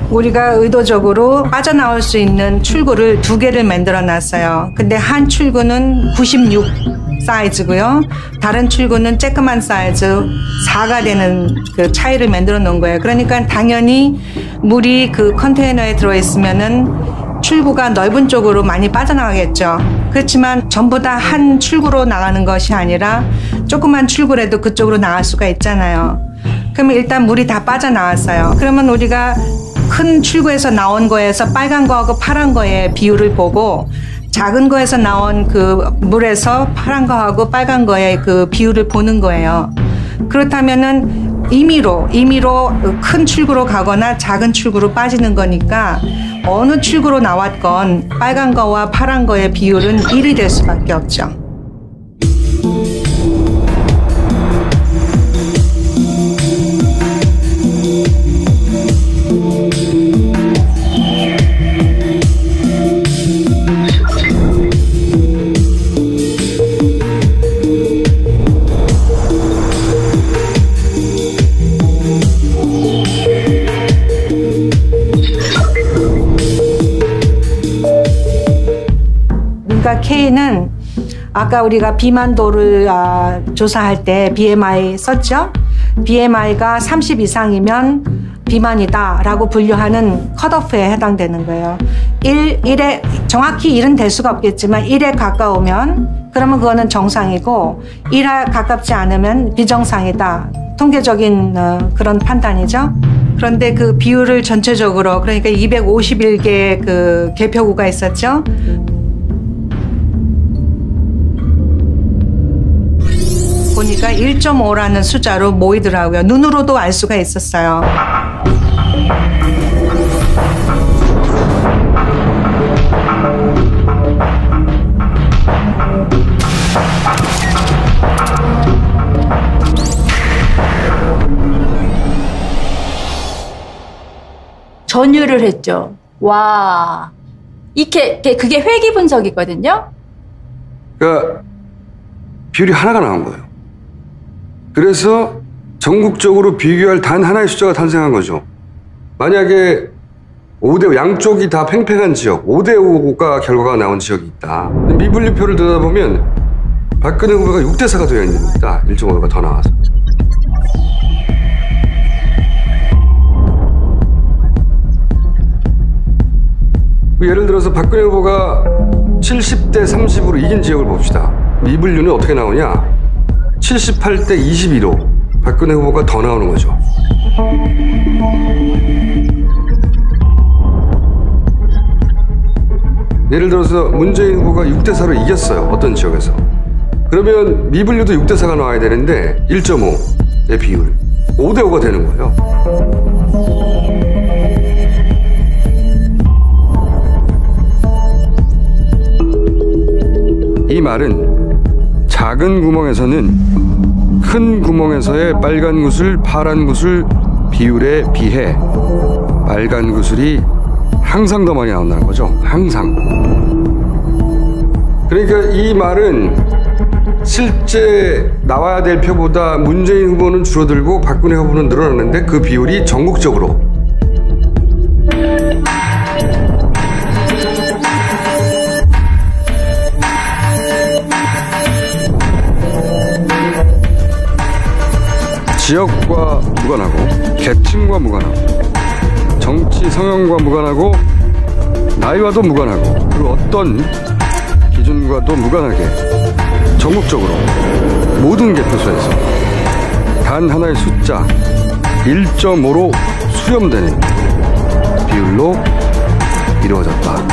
[SPEAKER 3] 우리가 의도적으로 빠져나올 수 있는 출구를 2개를 만들어 놨어요. 근데 한 출구는 96 사이즈고요. 다른 출구는 쬐끄만 사이즈 4가 되는 그 차이를 만들어 놓은 거예요. 그러니까 당연히 물이 그 컨테이너에 들어있으면은 출구가 넓은 쪽으로 많이 빠져나가겠죠. 그렇지만 전부 다 한 출구로 나가는 것이 아니라 조그만 출구라도 그쪽으로 나갈 수가 있잖아요. 그러면 일단 물이 다 빠져나왔어요. 그러면 우리가 큰 출구에서 나온 거에서 빨간 거하고 파란 거의 비율을 보고 작은 거에서 나온 그 물에서 파란 거하고 빨간 거의 그 비율을 보는 거예요. 그렇다면은 임의로 큰 출구로 가거나 작은 출구로 빠지는 거니까 어느 출구로 나왔건 빨간 거와 파란 거의 비율은 1이 될 수밖에 없죠. K는 아까 우리가 비만도를 조사할 때 BMI 썼죠? BMI가 30 이상이면 비만이다 라고 분류하는 컷오프에 해당되는 거예요. 1에 정확히 1은 될 수가 없겠지만 1에 가까우면 그러면 그거는 정상이고 1에 가깝지 않으면 비정상이다. 통계적인 그런 판단이죠. 그런데 그 비율을 전체적으로, 그러니까 251개의 그 개표구가 있었죠. 보니까 1.5라는 숫자로 모이더라고요. 눈으로도 알 수가 있었어요.
[SPEAKER 2] 전유를 했죠. 와, 그게 회귀 분석이거든요.
[SPEAKER 11] 그러니까 비율이 하나가 나온 거예요. 그래서 전국적으로 비교할 단 하나의 숫자가 탄생한 거죠. 만약에 5대 양쪽이 다 팽팽한 지역, 5대5가 결과가 나온 지역이 있다. 미분류표를 들여다보면 박근혜 후보가 6대4가 되어 있는 겁니다. 1.5가 더 나와서. 예를 들어서 박근혜 후보가 70대 30으로 이긴 지역을 봅시다. 미분류는 어떻게 나오냐? 78대 22로 박근혜 후보가 더 나오는 거죠. 예를 들어서 문재인 후보가 6대4로 이겼어요. 어떤 지역에서. 그러면 미분류도 6대4가 나와야 되는데 1.5의 비율 5대5가 되는 거예요. 이 말은 작은 구멍에서는 큰 구멍에서의 빨간 구슬, 파란 구슬 비율에 비해 빨간 구슬이 항상 더 많이 나온다는 거죠. 항상. 그러니까 이 말은 실제 나와야 될 표보다 문재인 후보는 줄어들고 박근혜 후보는 늘어나는데 그 비율이 전국적으로 지역과 무관하고 계층과 무관하고 정치 성향과 무관하고 나이와도 무관하고 그리고 어떤 기준과도 무관하게 전국적으로 모든 개표소에서 단 하나의 숫자 1.5로 수렴되는 비율로 이루어졌다.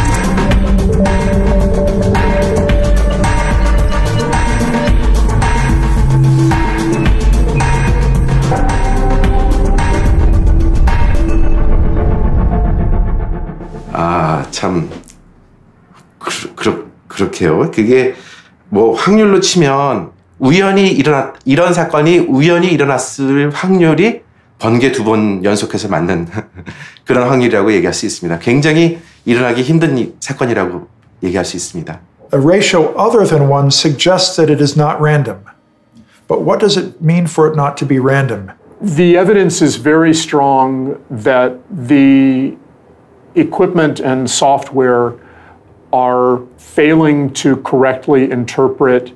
[SPEAKER 14] 아, 참 그렇게요. 그게 뭐 확률로 치면 이런 사건이 우연히 일어났을 확률이 번개 2번 연속해서 맞는 그런 확률이라고 얘기할 수 있습니다. 굉장히 일어나기 힘든 사건이라고 얘기할 수 있습니다.
[SPEAKER 4] A ratio other than 1 suggests that it is not random. But what does it mean for it not to be random?
[SPEAKER 21] The evidence is very strong that the equipment and software are failing to correctly interpret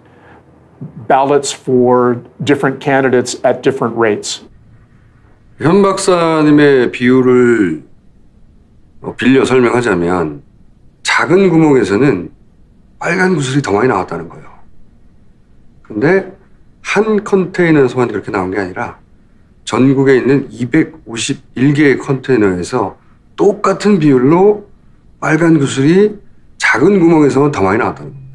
[SPEAKER 21] ballots for different candidates at different rates.
[SPEAKER 11] 현 박사님의 비율을 빌려 설명하자면 작은 구멍에서는 빨간 구슬이 더 많이 나왔다는 거예요. 근데 한 컨테이너에서만 그렇게 나온 게 아니라 전국에 있는 251개의 컨테이너에서 똑같은 비율로 빨간 구슬이 작은 구멍에서만 더 많이 나왔다는 겁니다.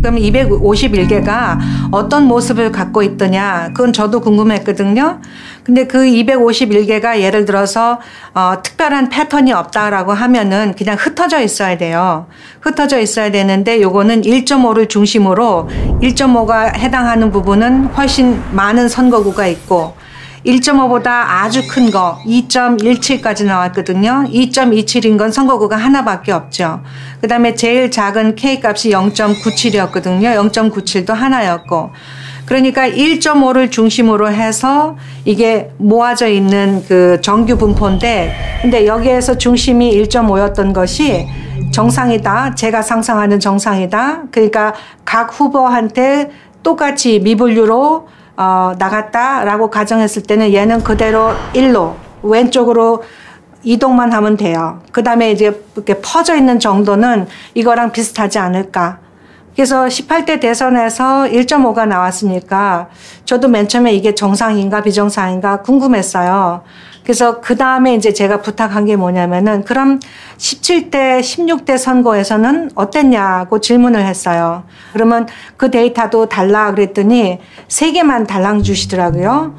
[SPEAKER 3] 그럼 251개가 어떤 모습을 갖고 있더냐, 그건 저도 궁금했거든요. 근데 그 251개가 예를 들어서 특별한 패턴이 없다라고 하면은 그냥 흩어져 있어야 돼요. 흩어져 있어야 되는데 요거는 1.5를 중심으로 1.5가 해당하는 부분은 훨씬 많은 선거구가 있고 1.5보다 아주 큰 거 2.17까지 나왔거든요. 2.27인 건 선거구가 하나밖에 없죠. 그 다음에 제일 작은 K값이 0.97이었거든요. 0.97도 하나였고. 그러니까 1.5를 중심으로 해서 이게 모아져 있는 그 정규 분포인데, 근데 여기에서 중심이 1.5였던 것이 정상이다. 제가 상상하는 정상이다. 그러니까 각 후보한테 똑같이 미분류로 나갔다라고 가정했을 때는 얘는 그대로 1로 왼쪽으로 이동만 하면 돼요. 그 다음에 이제 이렇게 퍼져 있는 정도는 이거랑 비슷하지 않을까. 그래서 18대 대선에서 1.5가 나왔으니까 저도 맨 처음에 이게 정상인가 비정상인가 궁금했어요. 그래서 그 다음에 이제 제가 부탁한 게 뭐냐면은 그럼 17대, 16대 선거에서는 어땠냐고 질문을 했어요. 그러면 그 데이터도 달라 그랬더니 3개만 달랑 주시더라고요.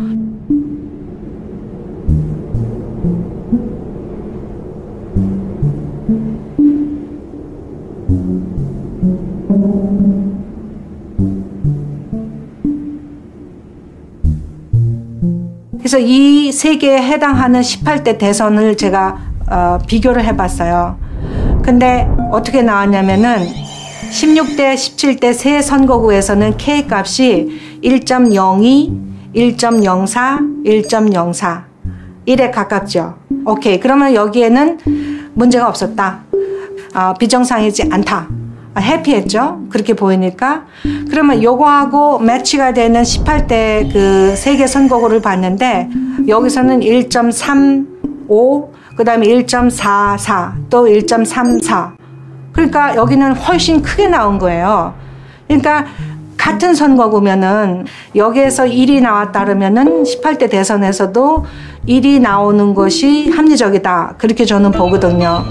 [SPEAKER 3] 그래서 이 3개에 해당하는 18대 대선을 제가 비교를 해봤어요. 근데 어떻게 나왔냐면은 16대, 17대 세 선거구에서는 K값이 1.02, 1.04, 1.04 1에 가깝죠. 오케이, 그러면 여기에는 문제가 없었다. 비정상이지 않다. 해피했죠. 그렇게 보이니까. 그러면 요거하고 매치가 되는 18대 그 3개 선거구를 봤는데 여기서는 1.35, 그 다음에 1.44, 또 1.34. 그러니까 여기는 훨씬 크게 나온 거예요. 그러니까 같은 선거구면은 여기에서 1이 나왔다 그러면은 18대 대선에서도 1이 나오는 것이 합리적이다. 그렇게 저는 보거든요.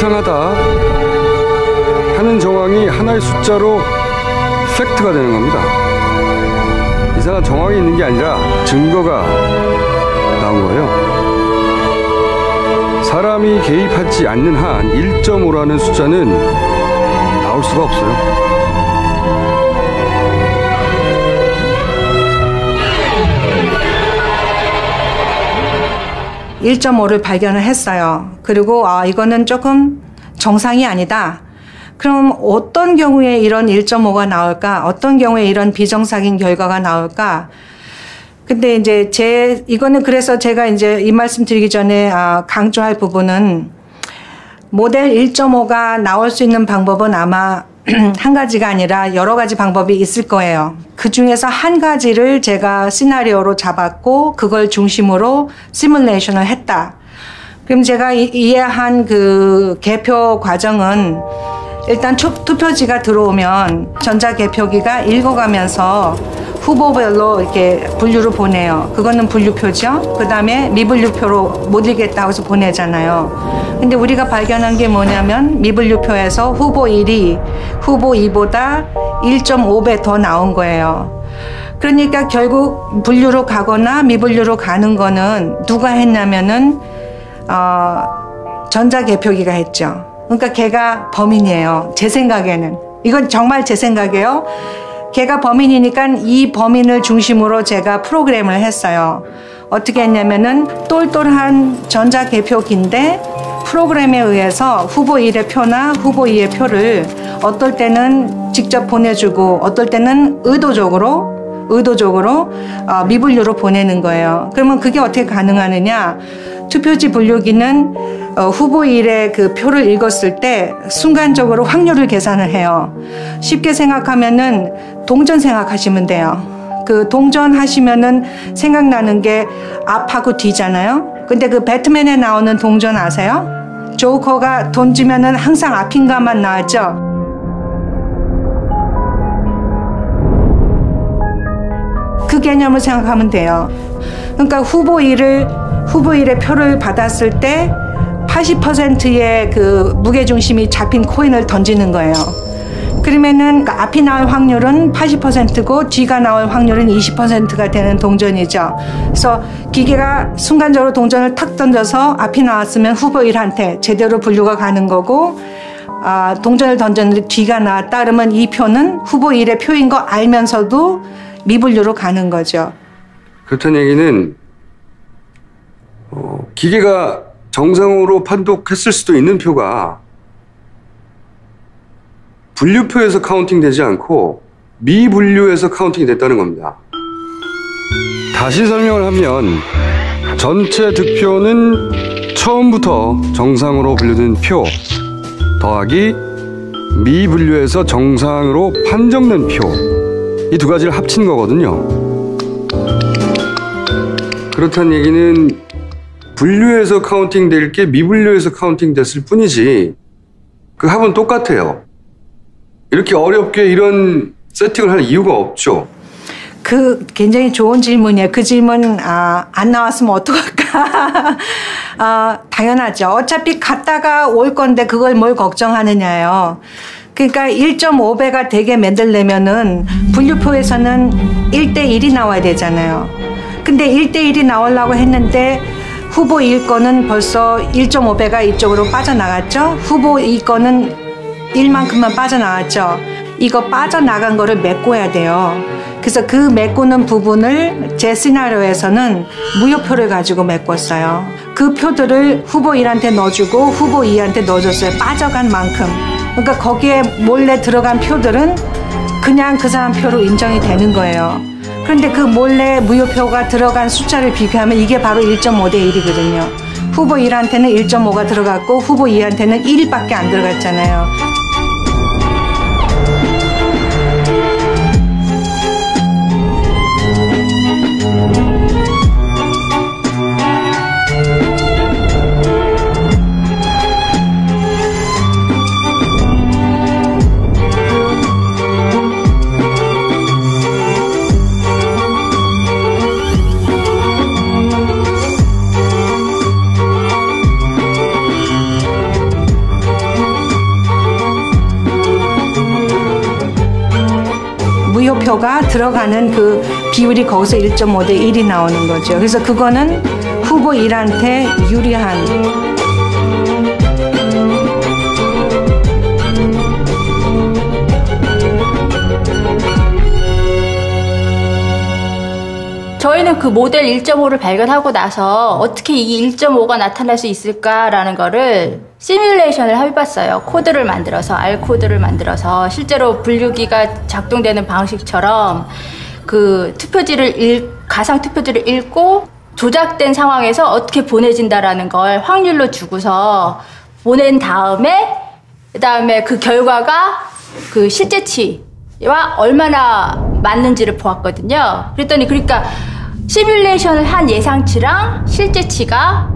[SPEAKER 11] 이상하다 하는 정황이 하나의 숫자로 팩트가 되는 겁니다. 이상한 정황이 있는 게 아니라 증거가 나온 거예요. 사람이 개입하지 않는 한 1.5라는 숫자는 나올 수가 없어요.
[SPEAKER 3] 1.5를 발견을 했어요. 그리고 이거는 조금 정상이 아니다. 그럼 어떤 경우에 이런 1.5가 나올까? 어떤 경우에 이런 비정상인 결과가 나올까? 근데 이제 이거는 그래서 제가 이제 이 말씀 드리기 전에 강조할 부분은 모델 1.5가 나올 수 있는 방법은 아마 한 가지가 아니라 여러 가지 방법이 있을 거예요. 그 중에서 한 가지를 제가 시나리오로 잡았고 그걸 중심으로 시뮬레이션을 했다. 그럼 제가 이해한 그 개표 과정은 일단 투표지가 들어오면 전자개표기가 읽어가면서 후보별로 이렇게 분류를 보내요. 그거는 분류표죠. 그 다음에 미분류표로 못 읽겠다고 해서 보내잖아요. 근데 우리가 발견한 게 뭐냐면 미분류표에서 후보 1이 후보 2보다 1.5배 더 나온 거예요. 그러니까 결국 분류로 가거나 미분류로 가는 거는 누가 했냐면은 전자개표기가 했죠. 그러니까 걔가 범인이에요. 제 생각에는. 이건 정말 제 생각이에요. 걔가 범인이니까 이 범인을 중심으로 제가 프로그램을 했어요. 어떻게 했냐면은 똘똘한 전자개표기인데 프로그램에 의해서 후보 1의 표나 후보 2의 표를 어떨 때는 직접 보내주고 어떨 때는 의도적으로 미분류로 보내는 거예요. 그러면 그게 어떻게 가능하느냐? 투표지 분류기는 후보 1의 그 표를 읽었을 때 순간적으로 확률을 계산을 해요. 쉽게 생각하면은 동전 생각하시면 돼요. 그 동전 하시면은 생각나는 게 앞하고 뒤잖아요. 근데 그 배트맨에 나오는 동전 아세요? 조커가 던지면은 항상 앞인가만 나왔죠. 그 개념을 생각하면 돼요. 그러니까 후보 1의 표를 받았을 때 80%의 그 무게중심이 잡힌 코인을 던지는 거예요. 그러면은 앞이 나올 확률은 80%고 뒤가 나올 확률은 20%가 되는 동전이죠. 그래서 기계가 순간적으로 동전을 탁 던져서 앞이 나왔으면 후보 1한테 제대로 분류가 가는 거고 동전을 던졌는데 뒤가 나왔다 그러면 이 표는 후보 1의 표인 거 알면서도 미분류로 가는 거죠.
[SPEAKER 11] 그렇다는 얘기는 기계가 정상으로 판독했을 수도 있는 표가 분류표에서 카운팅 되지 않고 미분류에서 카운팅이 됐다는 겁니다. 다시 설명을 하면 전체 득표는 처음부터 정상으로 분류된 표 더하기 미분류에서 정상으로 판정된 표, 이 두 가지를 합친 거거든요. 그렇다는 얘기는 분류에서 카운팅 될 게 미분류에서 카운팅 됐을 뿐이지 그 합은 똑같아요. 이렇게 어렵게 이런 세팅을 할 이유가 없죠.
[SPEAKER 3] 그 굉장히 좋은 질문이에요. 그 질문 안 나왔으면 어떡할까? 당연하죠. 어차피 갔다가 올 건데 그걸 뭘 걱정하느냐요. 그러니까 1.5배가 되게 만들려면은 분류표에서는 1대1이 나와야 되잖아요. 근데 1대1이 나오려고 했는데 후보 1 거는 벌써 1.5배가 이쪽으로 빠져나갔죠. 후보 2 거는 1만큼만 빠져나왔죠. 이거 빠져나간 거를 메꿔야 돼요. 그래서 그 메꾸는 부분을 제 시나리오에서는 무효표를 가지고 메꿨어요. 그 표들을 후보 1한테 넣어주고 후보 2한테 넣어줬어요. 빠져간 만큼. 그러니까 거기에 몰래 들어간 표들은 그냥 그 사람 표로 인정이 되는 거예요. 그런데 그 몰래 무효표가 들어간 숫자를 비교하면 이게 바로 1.5대 1이거든요. 후보 1한테는 1.5가 들어갔고 후보 2한테는 1밖에 안 들어갔잖아요. 투표표가 들어가는 그 비율이 거기서 1.5대 1이 나오는 거죠. 그래서 그거는 후보 1한테 유리한.
[SPEAKER 2] 저희는 그 모델 1.5를 발견하고 나서 어떻게 이 1.5가 나타날 수 있을까라는 거를 시뮬레이션을 해봤어요. 코드를 만들어서, R 코드를 만들어서 실제로 분류기가 작동되는 방식처럼 그 가상 투표지를 읽고 조작된 상황에서 어떻게 보내진다라는 걸 확률로 주고서 보낸 그다음에 그 결과가 그 실제치와 얼마나 맞는지를 보았거든요. 그러니까 시뮬레이션을 한 예상치랑 실제치가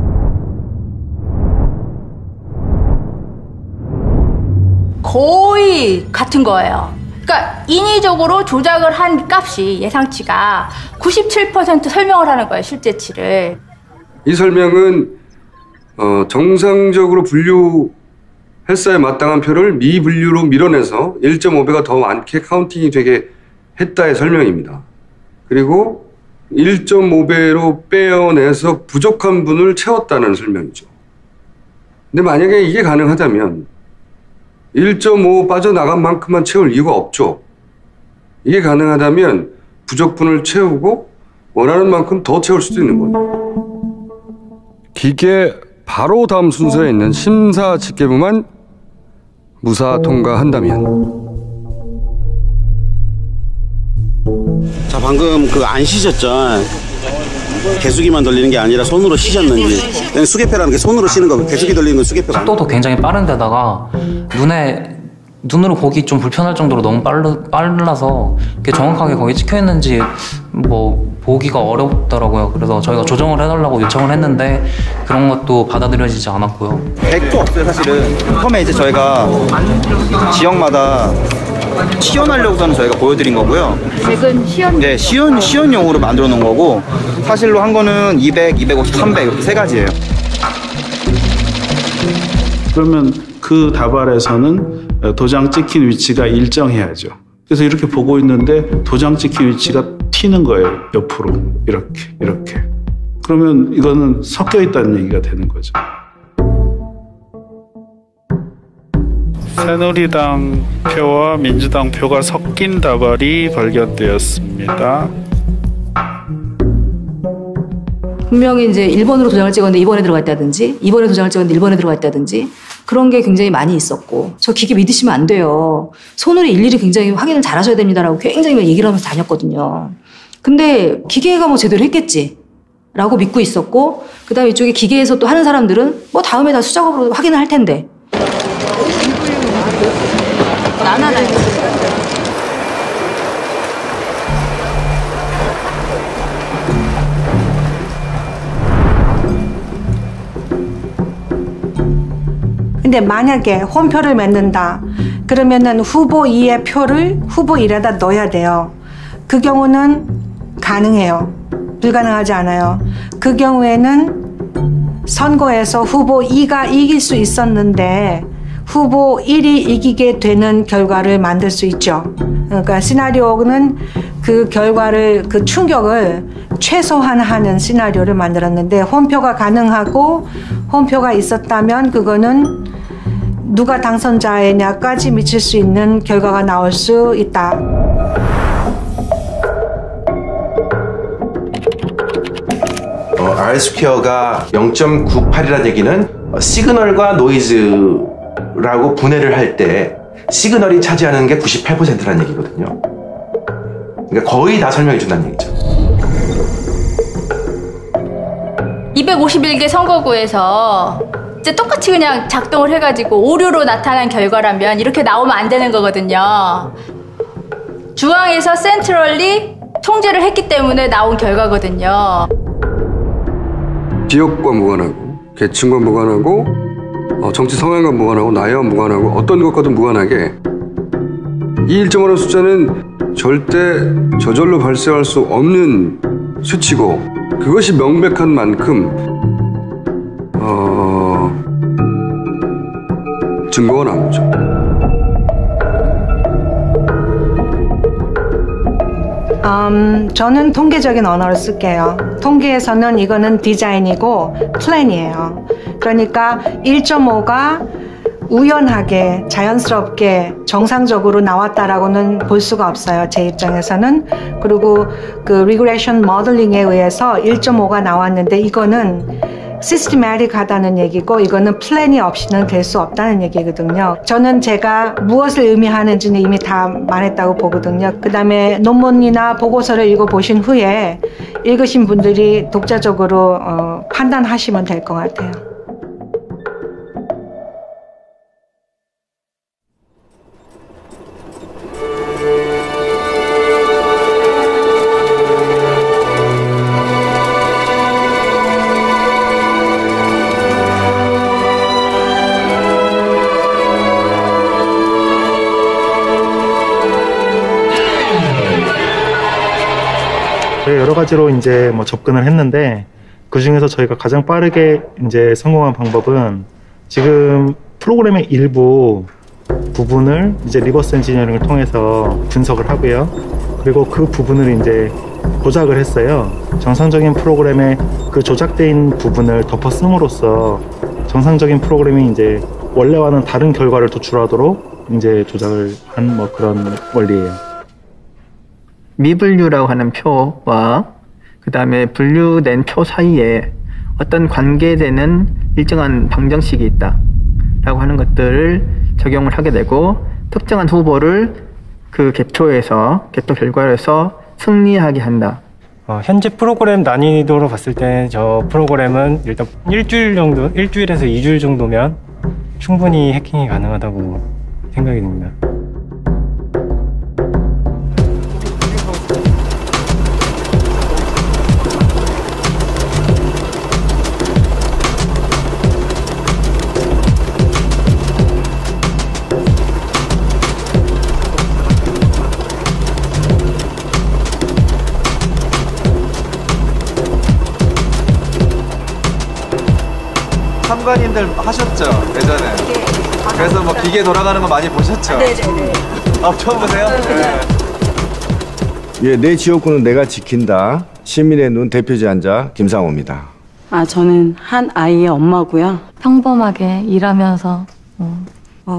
[SPEAKER 2] 거의 같은 거예요. 그러니까 인위적으로 조작을 한 값이 예상치가 97% 설명을 하는 거예요, 실제치를.
[SPEAKER 11] 이 설명은 정상적으로 분류 헬사에 마땅한 표를 미분류로 밀어내서 1.5배가 더 많게 카운팅이 되게 했다의 설명입니다. 그리고 1.5배로 빼어내서 부족한 분을 채웠다는 설명이죠. 근데 만약에 이게 가능하다면 1.5 빠져나간 만큼만 채울 이유가 없죠. 이게 가능하다면 부족분을 채우고 원하는 만큼 더 채울 수도 있는 거예요. 기계 바로 다음 순서에 있는 심사 집계부만 무사 통과한다면.
[SPEAKER 6] 자, 방금 그 안 쉬셨죠? 개수기만 돌리는 게 아니라 손으로 쉬셨는지. 그냥 수개표라는 게 손으로 쉬는 거고 개수기 돌리는 건 수개표가.
[SPEAKER 9] 속도도 굉장히 빠른데다가 눈으로 보기 좀 불편할 정도로 너무 빨라서 정확하게 거기 찍혀 있는지 보기가 어렵더라고요. 그래서 저희가 조정을 해달라고 요청을 했는데 그런 것도 받아들여지지 않았고요.
[SPEAKER 10] 100도 없어요, 사실은. 처음에 이제 저희가 지역마다 시연하려고서는 저희가 보여드린 거고요.
[SPEAKER 2] 100은 시연?
[SPEAKER 10] 네, 시연용으로 만들어 놓은 거고 사실로 한 거는 200, 250, 300 이렇게 세 가지예요.
[SPEAKER 12] 그러면 그 다발에서는 도장 찍힌 위치가 일정해야죠. 그래서 이렇게 보고 있는데 도장 찍힌 위치가 튀는 거예요. 옆으로 이렇게. 그러면 이거는 섞여 있다는 얘기가 되는 거죠. 새누리당 표와 민주당 표가 섞인 다발이 발견되었습니다.
[SPEAKER 13] 분명히 이제 1번으로 도장을 찍었는데 2번에 들어가 있다든지 2번에 도장을 찍었는데 1번에 들어가 있다든지 그런 게 굉장히 많이 있었고 저 기계 믿으시면 안 돼요. 손으로 일일이 굉장히 확인을 잘 하셔야 됩니다라고 굉장히 얘기를 하면서 다녔거든요. 근데 기계가 제대로 했겠지 라고 믿고 있었고 그다음에 이쪽에 기계에서 또 하는 사람들은 다음에 다 수작업으로 확인을 할 텐데
[SPEAKER 3] 근데 만약에 홈표를 맺는다 그러면은 후보 2의 표를 후보 1에다 넣어야 돼요. 그 경우는 가능해요. 불가능하지 않아요. 그 경우에는 선거에서 후보 2가 이길 수 있었는데 후보 1이 이기게 되는 결과를 만들 수 있죠. 그러니까 시나리오는 그 결과를, 그 충격을 최소화하는 시나리오를 만들었는데 홈표가 가능하고 홈표가 있었다면 그거는 누가 당선자이냐까지 미칠 수 있는 결과가 나올 수 있다.
[SPEAKER 14] R-스퀘어가 0.98이라는 얘기는 시그널과 노이즈라고 분해를 할 때 시그널이 차지하는 게 98%라는 얘기거든요. 그러니까 거의 다 설명해 준다는 얘기죠.
[SPEAKER 2] 251개 선거구에서 이제 똑같이 그냥 작동을 해가지고 오류로 나타난 결과라면 이렇게 나오면 안 되는 거거든요. 중앙에서 센트럴리 통제를 했기 때문에 나온 결과거든요.
[SPEAKER 11] 지역과 무관하고 계층과 무관하고 정치 성향과 무관하고 나이와 무관하고 어떤 것과도 무관하게 이 1.5라는 숫자는 절대 저절로 발생할 수 없는 수치고 그것이 명백한 만큼 증거가 나오죠.
[SPEAKER 3] 저는 통계적인 언어를 쓸게요. 통계에서는 이거는 디자인이고 플랜이에요. 그러니까 1.5가 우연하게 자연스럽게 정상적으로 나왔다라고는 볼 수가 없어요. 제 입장에서는. 그리고 그 리그레이션 모델링에 의해서 1.5가 나왔는데 이거는 시스테마틱하다는 얘기고 이거는 플랜이 없이는 될 수 없다는 얘기거든요. 저는 제가 무엇을 의미하는지는 이미 다 말했다고 보거든요. 그 다음에 논문이나 보고서를 읽어보신 후에 읽으신 분들이 독자적으로 판단하시면 될 것 같아요.
[SPEAKER 8] 여러 가지로 이제 뭐 접근을 했는데 그 중에서 저희가 가장 빠르게 이제 성공한 방법은 지금 프로그램의 일부 부분을 이제 리버스 엔지니어링을 통해서 분석을 하고요. 그리고 그 부분을 이제 조작을 했어요. 정상적인 프로그램의 그 조작되어 있는 부분을 덮어 쓰므로써 정상적인 프로그램이 이제 원래와는 다른 결과를 도출하도록 이제 조작을 한 뭐 그런 원리예요.
[SPEAKER 15] 미분류라고 하는 표와 그 다음에 분류된 표 사이에 어떤 관계되는 일정한 방정식이 있다 라고 하는 것들을 적용을 하게 되고 특정한 후보를 그 개표 결과에서 승리하게 한다.
[SPEAKER 16] 현재 프로그램 난이도로 봤을 때 저 프로그램은 일단 일주일에서 2주일 정도면 충분히 해킹이 가능하다고 생각이 듭니다.
[SPEAKER 17] 참관인들 하셨죠? 예전에. 그래서 뭐 기계 돌아가는 거 많이 보셨죠?
[SPEAKER 19] 네네네.
[SPEAKER 17] 처음 보세요? 네.
[SPEAKER 20] 예, 내 지역구는 내가 지킨다. 시민의 눈 대표제안자 김상호입니다.
[SPEAKER 19] 저는 한 아이의 엄마고요.
[SPEAKER 27] 평범하게 일하면서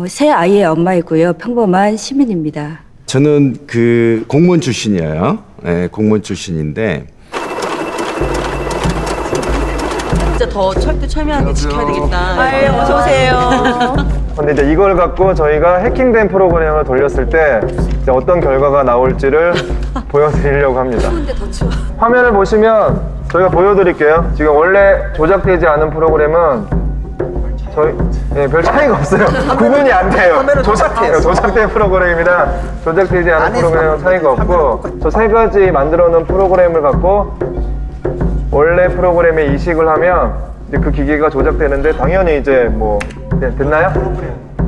[SPEAKER 19] 새 아이의 엄마이고요. 평범한 시민입니다.
[SPEAKER 20] 저는 그 공무원 출신이에요. 네, 공무원 출신인데
[SPEAKER 19] 진짜 더 철두철미하게 지켜야 되겠다. 어서 오세요.
[SPEAKER 28] 근데 이제 이걸 갖고 저희가 해킹된 프로그램을 돌렸을 때 이제 어떤 결과가 나올지를 보여드리려고 합니다. 화면을 보시면 저희가 보여드릴게요. 지금 원래 조작되지 않은 프로그램은 별 차이가 없어요. 구분이 안 돼요. 조작된 프로그램이랑 조작되지 않은 프로그램은 차이가 없고 저 세 가지 만들어 놓은 프로그램을 갖고 원래 프로그램에 이식을 하면 이제 그 기계가 조작되는데 당연히 이제 뭐 됐나요?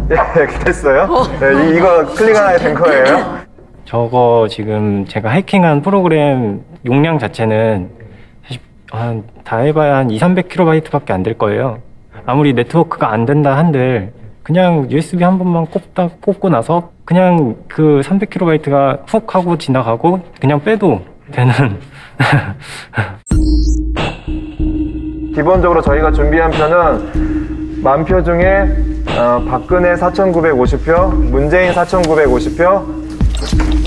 [SPEAKER 28] 예, 됐어요. 네, 이거 클릭 하나에 된 거예요.
[SPEAKER 16] 저거 지금 제가 해킹한 프로그램 용량 자체는 사실 다 해봐야 한 200-300kB밖에 안 될 거예요. 아무리 네트워크가 안 된다 한들 그냥 USB 한 번만 꼽고 나서 그냥 그 300kB가 훅 하고 지나가고 그냥 빼도 되는
[SPEAKER 28] 기본적으로 저희가 준비한 표는 1000표 중에 박근혜 4,950표, 문재인 4,950표,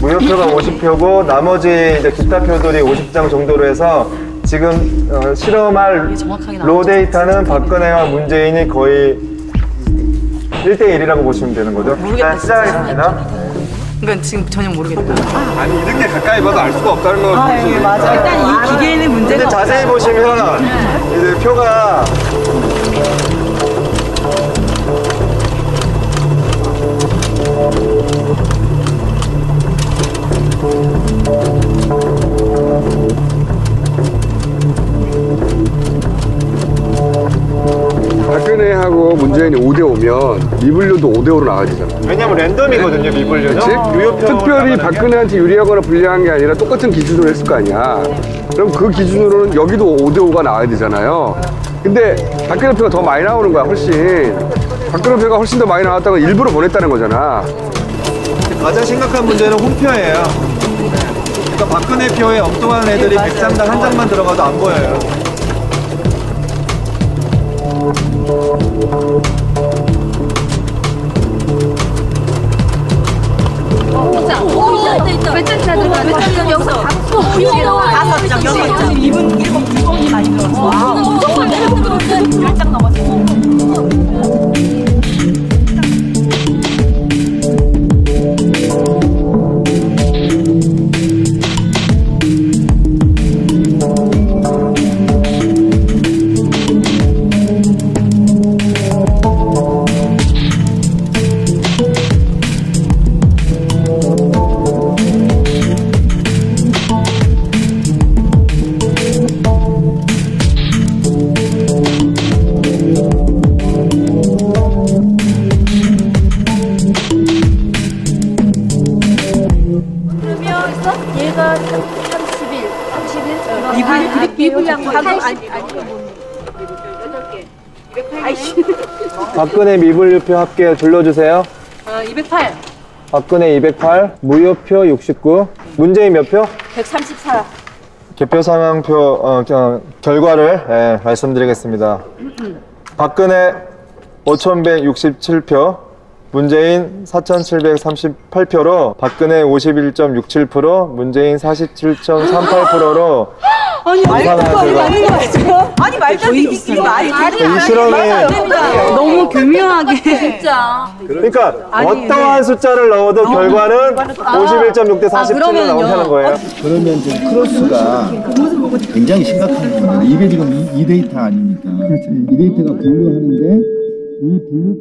[SPEAKER 28] 무효표가 50표고 나머지 이제 기타 표들이 50장 정도로 해서 지금 실험할 로 데이터는 박근혜와 문재인이 거의 1대1이라고 보시면 되는 거죠.
[SPEAKER 19] 모르겠다.
[SPEAKER 28] 시작하겠습니다.
[SPEAKER 19] 이건 지금 전혀 모르겠다.
[SPEAKER 17] 아니 이렇게 가까이 봐도 알 수가 없다는 거.
[SPEAKER 19] 예, 맞아. 일단 이 기계에는 문제가
[SPEAKER 28] 근데 자세히 보시면 이제 표가
[SPEAKER 11] 박근혜하고 문재인이 5대5면 미분류도 5대5로 나가야 되잖아.
[SPEAKER 28] 왜냐면 랜덤이거든요, 미분류는.
[SPEAKER 11] 특별히 박근혜한테 유리하거나 불리한 게 아니라 똑같은 기준으로 했을 거 아니야. 그럼 그 기준으로는 여기도 5대5가 나와야 되잖아요. 근데 박근혜 표가 더 많이 나오는 거야, 훨씬. 박근혜 표가 훨씬 더 많이 나왔다고 일부러 보냈다는 거잖아.
[SPEAKER 17] 가장 심각한 문제는 홈표예요. 그러니까 박근혜 표에 엉뚱한 애들이 100장당 한 장만 들어가도 안 보여요. 박근혜 미분류표 합계 불러주세요.
[SPEAKER 19] 208.
[SPEAKER 28] 박근혜 208, 무효표 69, 문재인 몇 표?
[SPEAKER 19] 134.
[SPEAKER 28] 개표 상황표 결과를 말씀드리겠습니다. 박근혜 5,167표, 문재인 4,738표로 박근혜 51.67%, 문재인 47.38%로
[SPEAKER 19] 아니 말도 안 돼. 이
[SPEAKER 28] 실험이
[SPEAKER 19] 너무 교묘하게 진짜.
[SPEAKER 28] 그러니까 어떠한 숫자를 넣어도 결과는 51.6 대 47로 나온다는 거예요.
[SPEAKER 1] 그러면 지금 크로스가 굉장히 심각한 겁니다. 이게 지금 이 데이터 아닙니까? 이 데이터가 분류하는데 이 분류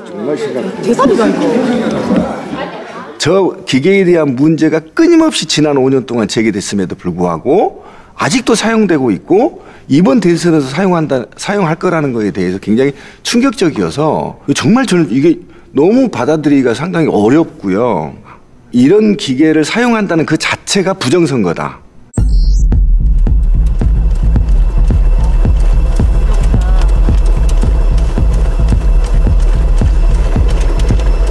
[SPEAKER 20] 정말 심각해요.
[SPEAKER 19] 대단이다 이거.
[SPEAKER 20] 저 기계에 대한 문제가 끊임없이 지난 5년 동안 제기됐음에도 불구하고 아직도 사용되고 있고 이번 대선에서 사용할 거라는 거에 대해서 굉장히 충격적이어서 정말 저는 이게 너무 받아들이기가 상당히 어렵고요. 이런 기계를 사용한다는 그 자체가 부정선거다.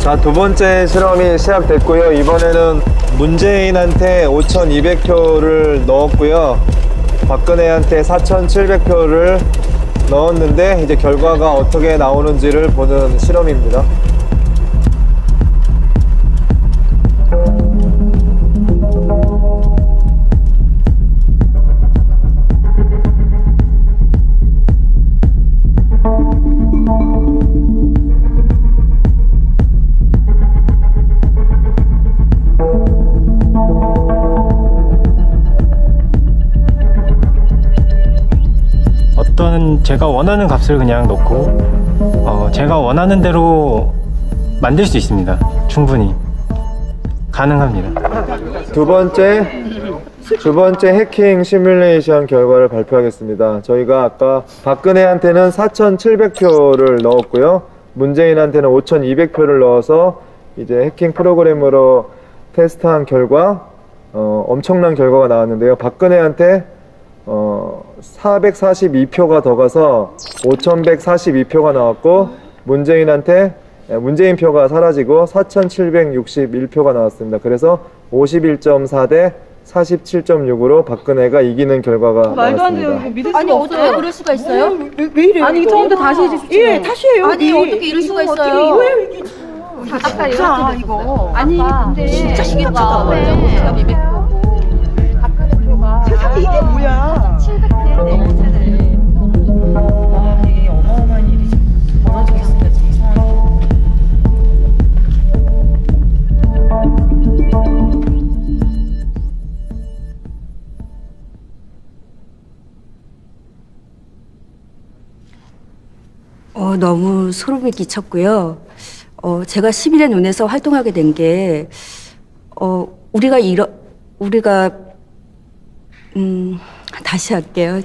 [SPEAKER 28] 자, 두 번째 실험이 시작됐고요. 이번에는 문재인한테 5,200표를 넣었고요. 박근혜한테 4,700표를 넣었는데 이제 결과가 어떻게 나오는지를 보는 실험입니다.
[SPEAKER 16] 어떤 제가 원하는 값을 그냥 넣고 제가 원하는 대로 만들 수 있습니다. 충분히 가능합니다.
[SPEAKER 28] 두 번째 해킹 시뮬레이션 결과를 발표하겠습니다. 저희가 아까 박근혜한테는 4,700표를 넣었고요. 문재인한테는 5,200표를 넣어서 이제 해킹 프로그램으로 테스트한 결과 엄청난 결과가 나왔는데요. 박근혜한테 442표가 더 가서 5,142표가 나왔고 문재인한테 문재인 표가 사라지고 4,761표가 나왔습니다. 그래서 51.4 대 47.6으로 박근혜가 이기는 결과가
[SPEAKER 19] 말도 안 돼요.
[SPEAKER 28] 나왔습니다.
[SPEAKER 19] 믿을 수가 없어요.
[SPEAKER 2] 그럴 수가 있어요?
[SPEAKER 19] 왜 이래요?
[SPEAKER 2] 아니 처음부터 다시 해주시죠.
[SPEAKER 19] 예, 다시 해요.
[SPEAKER 2] 아니 어떻게 이럴 수가 있어요?
[SPEAKER 19] 왜 이게
[SPEAKER 2] 아까 이거
[SPEAKER 19] 아니 근데
[SPEAKER 2] 진짜
[SPEAKER 19] 심각하다.
[SPEAKER 2] 박근혜표가
[SPEAKER 19] 세상에 이게 뭐야?
[SPEAKER 2] 700표.
[SPEAKER 19] 되게 어마어마한 일이 지금 벌어지고 있습니다. 지금 이 상황이. 너무 소름이 끼쳤고요. 제가 시민의 눈에서 활동하게 된 게, 우리가, 다시 할게요.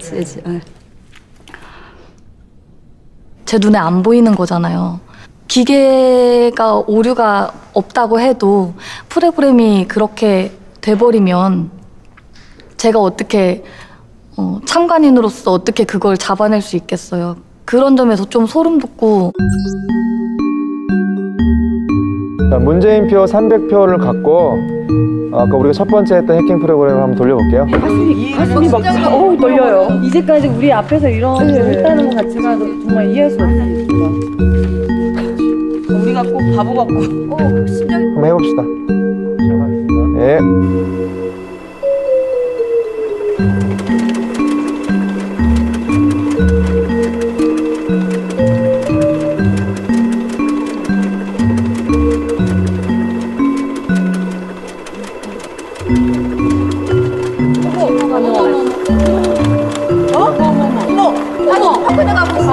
[SPEAKER 27] 제 눈에 안 보이는 거잖아요. 기계가 오류가 없다고 해도 프로그램이 그렇게 돼버리면 제가 어떻게 참관인으로서 어떻게 그걸 잡아낼 수 있겠어요. 그런 점에서 좀 소름 돋고.
[SPEAKER 28] 자, 문재인표 300표를 갖고 아까 우리가 첫 번째 했던 해킹 프로그램을 한번 돌려볼게요.
[SPEAKER 19] 가슴이 막 떨려요. 이제까지 우리 앞에서 이런 했다는 것 자체가 정말 이해할 수 없습니다. 우리가 꼭 바보 같고.
[SPEAKER 28] 한번 해봅시다. 예.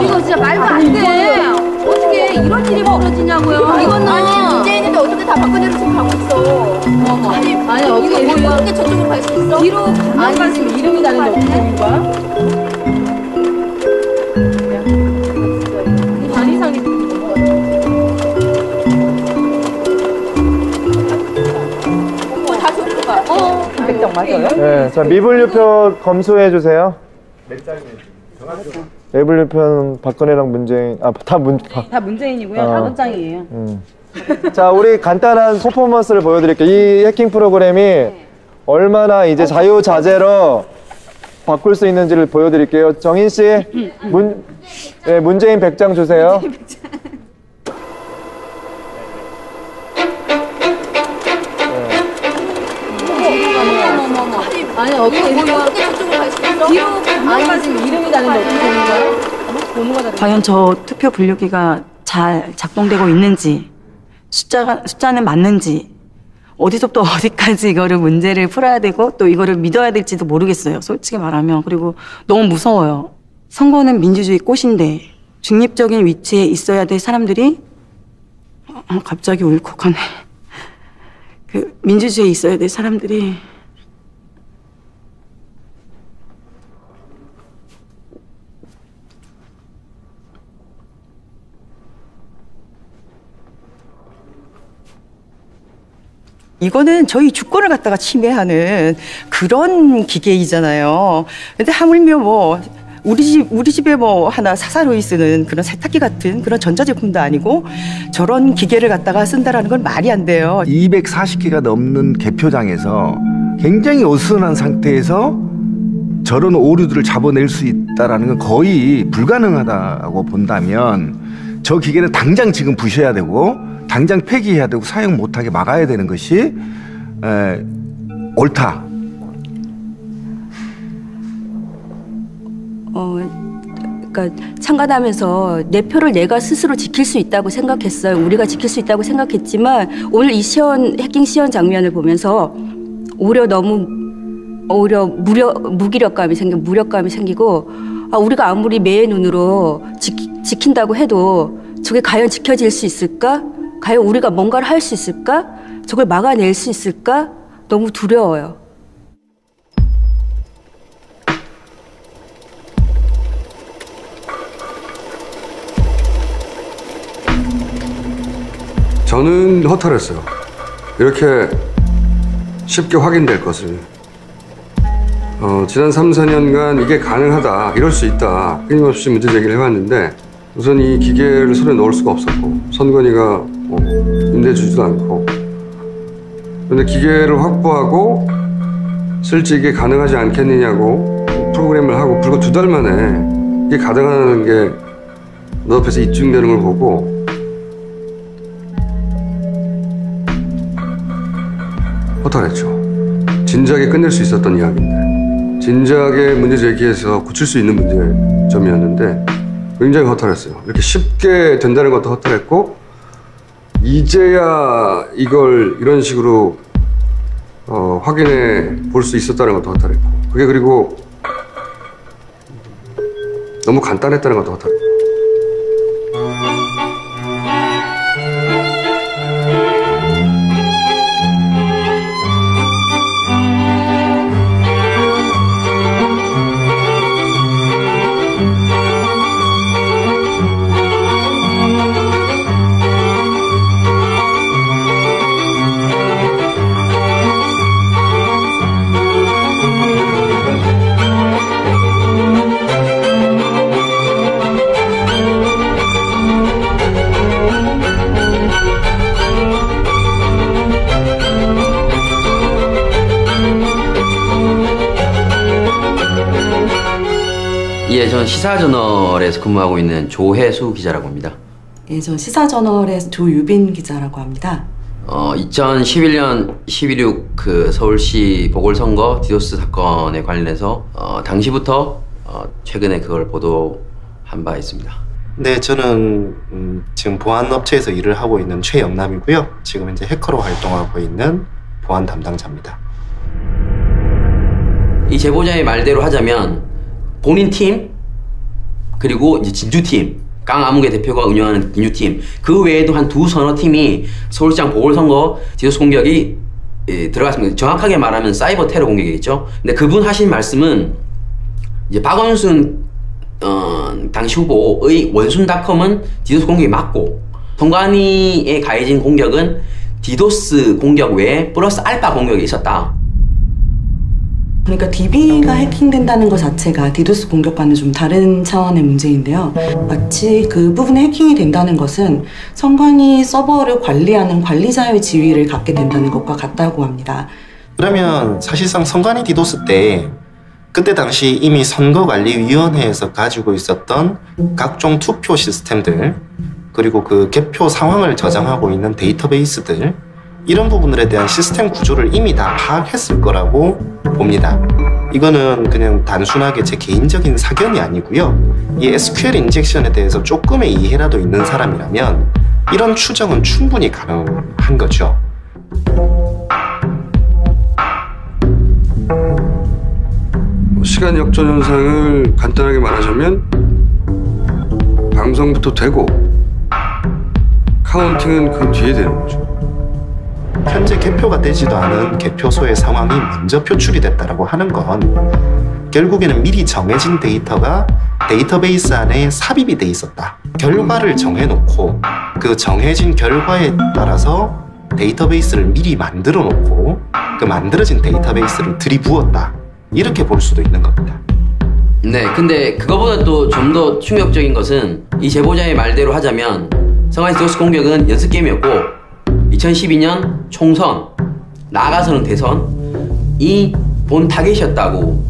[SPEAKER 5] 이거 진짜 말도 안 돼. 어떻게 이런 일이 벌어지냐고요. 이거는 아니 문재인인데 어떻게 다 박근혜로 지금 가고 있어. 아니 어떻게 이거 어떻게 저쪽으로 갈 수 있어? 뒤로 가는 지금 이름이 다른데 어떻게 되는 거야? 관리상이 다 저리로 가. 김백정 맞아요?
[SPEAKER 28] 네, 자 미분류표 검수해 주세요. 몇 장이에요? 미분류표는 박근혜랑 문재인 다
[SPEAKER 19] 문재인이고요.
[SPEAKER 28] 어.
[SPEAKER 19] 5장이에요.
[SPEAKER 28] 자, 우리 간단한 퍼포먼스를 보여드릴게요. 이 해킹 프로그램이 얼마나 이제 자유자재로 바꿀 수 있는지를 보여드릴게요. 정인 씨, 문재인 100장 주세요.
[SPEAKER 5] 아니 어떻게 저쪽으로 갈 수 있어? 뒤로 아니 지금 이름이 다른데 어떻게 되는 거야? 번호가 다른데.
[SPEAKER 7] 과연 저 투표 분류기가 잘 작동되고 있는지, 숫자는 맞는지, 어디서부터 어디까지 이거를 문제를 풀어야 되고 또 이거를 믿어야 될지도 모르겠어요. 솔직히 말하면. 그리고 너무 무서워요. 선거는 민주주의 꽃인데 중립적인 위치에 있어야 될 사람들이 갑자기 울컥하네. 그 민주주의에 있어야 될 사람들이
[SPEAKER 18] 이거는 저희 주권을 갖다가 침해하는 그런 기계이잖아요. 근데 하물며 뭐 우리 집에 뭐 하나 사사로이 쓰는 그런 세탁기 같은 그런 전자제품도 아니고 저런 기계를 갖다가 쓴다라는 건 말이 안 돼요.
[SPEAKER 20] 240개가 넘는 개표장에서 굉장히 어수선한 상태에서 저런 오류들을 잡아낼 수 있다는 건 거의 불가능하다고 본다면 저 기계는 당장 지금 부셔야 되고 당장 폐기해야 되고 사용 못하게 막아야 되는 것이 옳다.
[SPEAKER 7] 그러니까 참가하면서 내 표를 내가 스스로 지킬 수 있다고 생각했어요. 우리가 지킬 수 있다고 생각했지만 오늘 이 해킹 시연 장면을 보면서 오히려 무기력감이 생기고 우리가 아무리 매의 눈으로 지킨다고 해도 저게 과연 지켜질 수 있을까? 과연 우리가 뭔가를 할 수 있을까? 저걸 막아낼 수 있을까? 너무 두려워요.
[SPEAKER 11] 저는 허탈했어요. 이렇게 쉽게 확인될 것을. 지난 3, 4년간 이게 가능하다, 이럴 수 있다 끊임없이 문제 제기를 해왔는데 우선 이 기계를 손에 넣을 수가 없었고 선관위가 임대주지도 않고 그런데 기계를 확보하고 실제 이게 가능하지 않겠느냐고 프로그램을 하고 불과 2달 만에 이게 가능하다는 게 눈앞에서 입증되는 걸 보고 허탈했죠. 진작에 끝낼 수 있었던 이야기인데 진작에 문제 제기해서 고칠 수 있는 문제점이었는데 굉장히 허탈했어요. 이렇게 쉽게 된다는 것도 허탈했고 이제야 이걸 이런 식으로 확인해 볼 수 있었다는 것도 허탈했고 그게 그리고 너무 간단했다는 것도 허탈했고
[SPEAKER 4] 예, 전 시사저널에서 근무하고 있는 조혜수 기자라고 합니다.
[SPEAKER 7] 예, 전 시사저널의 조유빈 기자라고 합니다.
[SPEAKER 4] 2011년 12.6 그 서울시 보궐선거 디도스 사건에 관련해서 당시부터 최근에 그걸 보도한 바 있습니다.
[SPEAKER 6] 네, 저는 지금 보안업체에서 일을 하고 있는 최영남이고요. 지금 현재 해커로 활동하고 있는 보안 담당자입니다.
[SPEAKER 4] 이 제보자의 말대로 하자면 본인 팀 그리고 이제 진주팀 깡아무개 대표가 운영하는 진주팀 그 외에도 한 두서너 팀이 서울시장 보궐선거 디도스 공격이 들어갔습니다. 정확하게 말하면 사이버 테러 공격이겠죠. 근데 그분 하신 말씀은 이제 박원순 당시 후보의 원순닷컴은 디도스 공격이 맞고 선관위에 가해진 공격은 디도스 공격 외에 플러스 알파 공격이 있었다.
[SPEAKER 7] 그러니까 DB가 해킹된다는 것 자체가 디도스 공격과는 좀 다른 차원의 문제인데요. 마치 그 부분에 해킹이 된다는 것은 선관위 서버를 관리하는 관리자의 지위를 갖게 된다는 것과 같다고 합니다.
[SPEAKER 6] 그러면 사실상 선관위 디도스 때 그때 당시 이미 선거관리위원회에서 가지고 있었던 각종 투표 시스템들 그리고 그 개표 상황을 저장하고 있는 데이터베이스들 이런 부분들에 대한 시스템 구조를 이미 다 파악했을 거라고 봅니다. 이거는 그냥 단순하게 제 개인적인 사견이 아니고요. 이 SQL 인젝션에 대해서 조금의 이해라도 있는 사람이라면 이런 추정은 충분히 가능한 거죠.
[SPEAKER 11] 시간 역전 현상을 간단하게 말하자면 방송부터 되고 카운팅은 그 뒤에 되는 거죠.
[SPEAKER 6] 현재 개표가 되지도 않은 개표소의 상황이 먼저 표출이 됐다라고 하는 건 결국에는 미리 정해진 데이터가 데이터베이스 안에 삽입이 돼 있었다. 결과를 정해놓고 그 정해진 결과에 따라서 데이터베이스를 미리 만들어 놓고 그 만들어진 데이터베이스를 들이부었다. 이렇게 볼 수도 있는 겁니다.
[SPEAKER 4] 네, 근데 그거보다 또 좀 더 충격적인 것은 이 제보자의 말대로 하자면 선관위 디도스 공격은 연습 게임이었고 2012년 총선, 나아가서는 대선이 본 타겟이었다고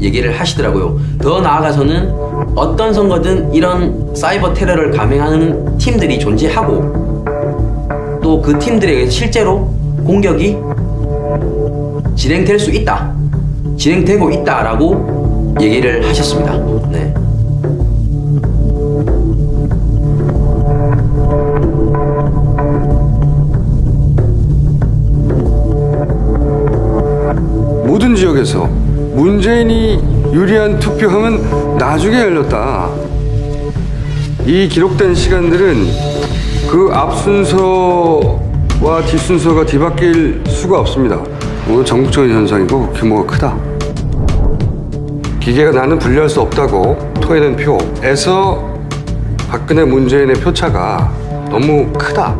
[SPEAKER 4] 얘기를 하시더라고요. 더 나아가서는 어떤 선거든 이런 사이버 테러를 감행하는 팀들이 존재하고 또 그 팀들에게 실제로 공격이 진행될 수 있다. 진행되고 있다라고 얘기를 하셨습니다. 네.
[SPEAKER 11] 모든 지역에서 문재인이 유리한 투표함은 나중에 열렸다. 이 기록된 시간들은 그 앞순서와 뒷순서가 뒤바뀔 수가 없습니다. 이건 전국적인 현상이고 규모가 크다. 기계가 나는 분리할 수 없다고 토해낸 표에서 박근혜 문재인의 표차가 너무 크다.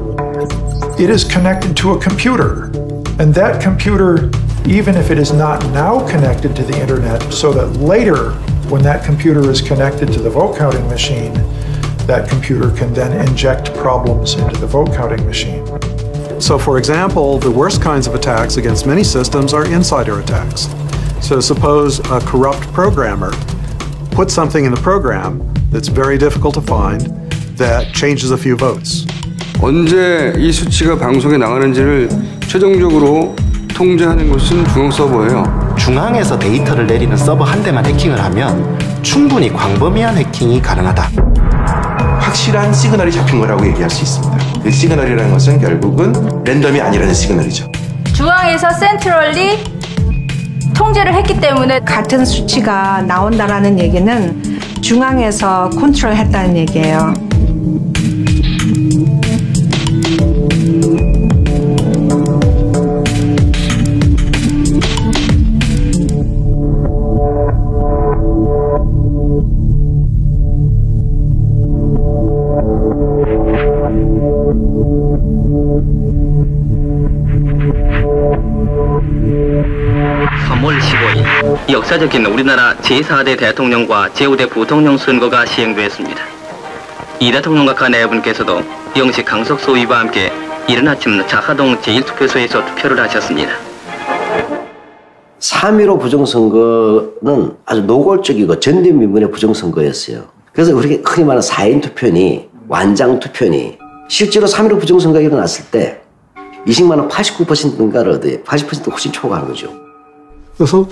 [SPEAKER 21] It is connected to a computer, and that computer, even if it is not now connected to the internet, so that later, when that computer is connected to the vote counting machine, that computer can then inject problems into the vote counting machine. So, for example, the worst kinds of attacks against many systems are insider attacks. So suppose a corrupt programmer puts something in the program that's very difficult to find that changes a few votes.
[SPEAKER 11] 언제 이 수치가 방송에 나가는지를 최종적으로 통제하는 것은 중앙 서버예요.
[SPEAKER 6] 중앙에서 데이터를 내리는 서버 한 대만 해킹을 하면 충분히 광범위한 해킹이 가능하다.
[SPEAKER 14] 확실한 시그널이 잡힌 거라고 얘기할 수 있습니다. 그 시그널이라는 것은 결국은 랜덤이 아니라는 시그널이죠.
[SPEAKER 2] 중앙에서 센트럴리 통제를 했기 때문에
[SPEAKER 3] 같은 수치가 나온다라는 얘기는 중앙에서 컨트롤했다는 얘기예요.
[SPEAKER 22] 역사적인 우리나라 제4대 대통령과 제5대 부통령 선거가 시행되었습니다. 이 대통령과 그 내분께서도 영시 강석 소위와 함께
[SPEAKER 23] 이른 아침 자하동 제1투표소에서 투표를 하셨습니다.
[SPEAKER 9] 3.15 부정선거는 아주 노골적이고 전대미문의 부정선거였어요. 그래서 우리가 흔히 말하는 4인 투표니 완장 투표니 실제로 3.15 부정선거가 일어났을 때 이승만은 89%인가를 얻어요. 80% 훨씬 초과한 거죠.
[SPEAKER 10] 그래서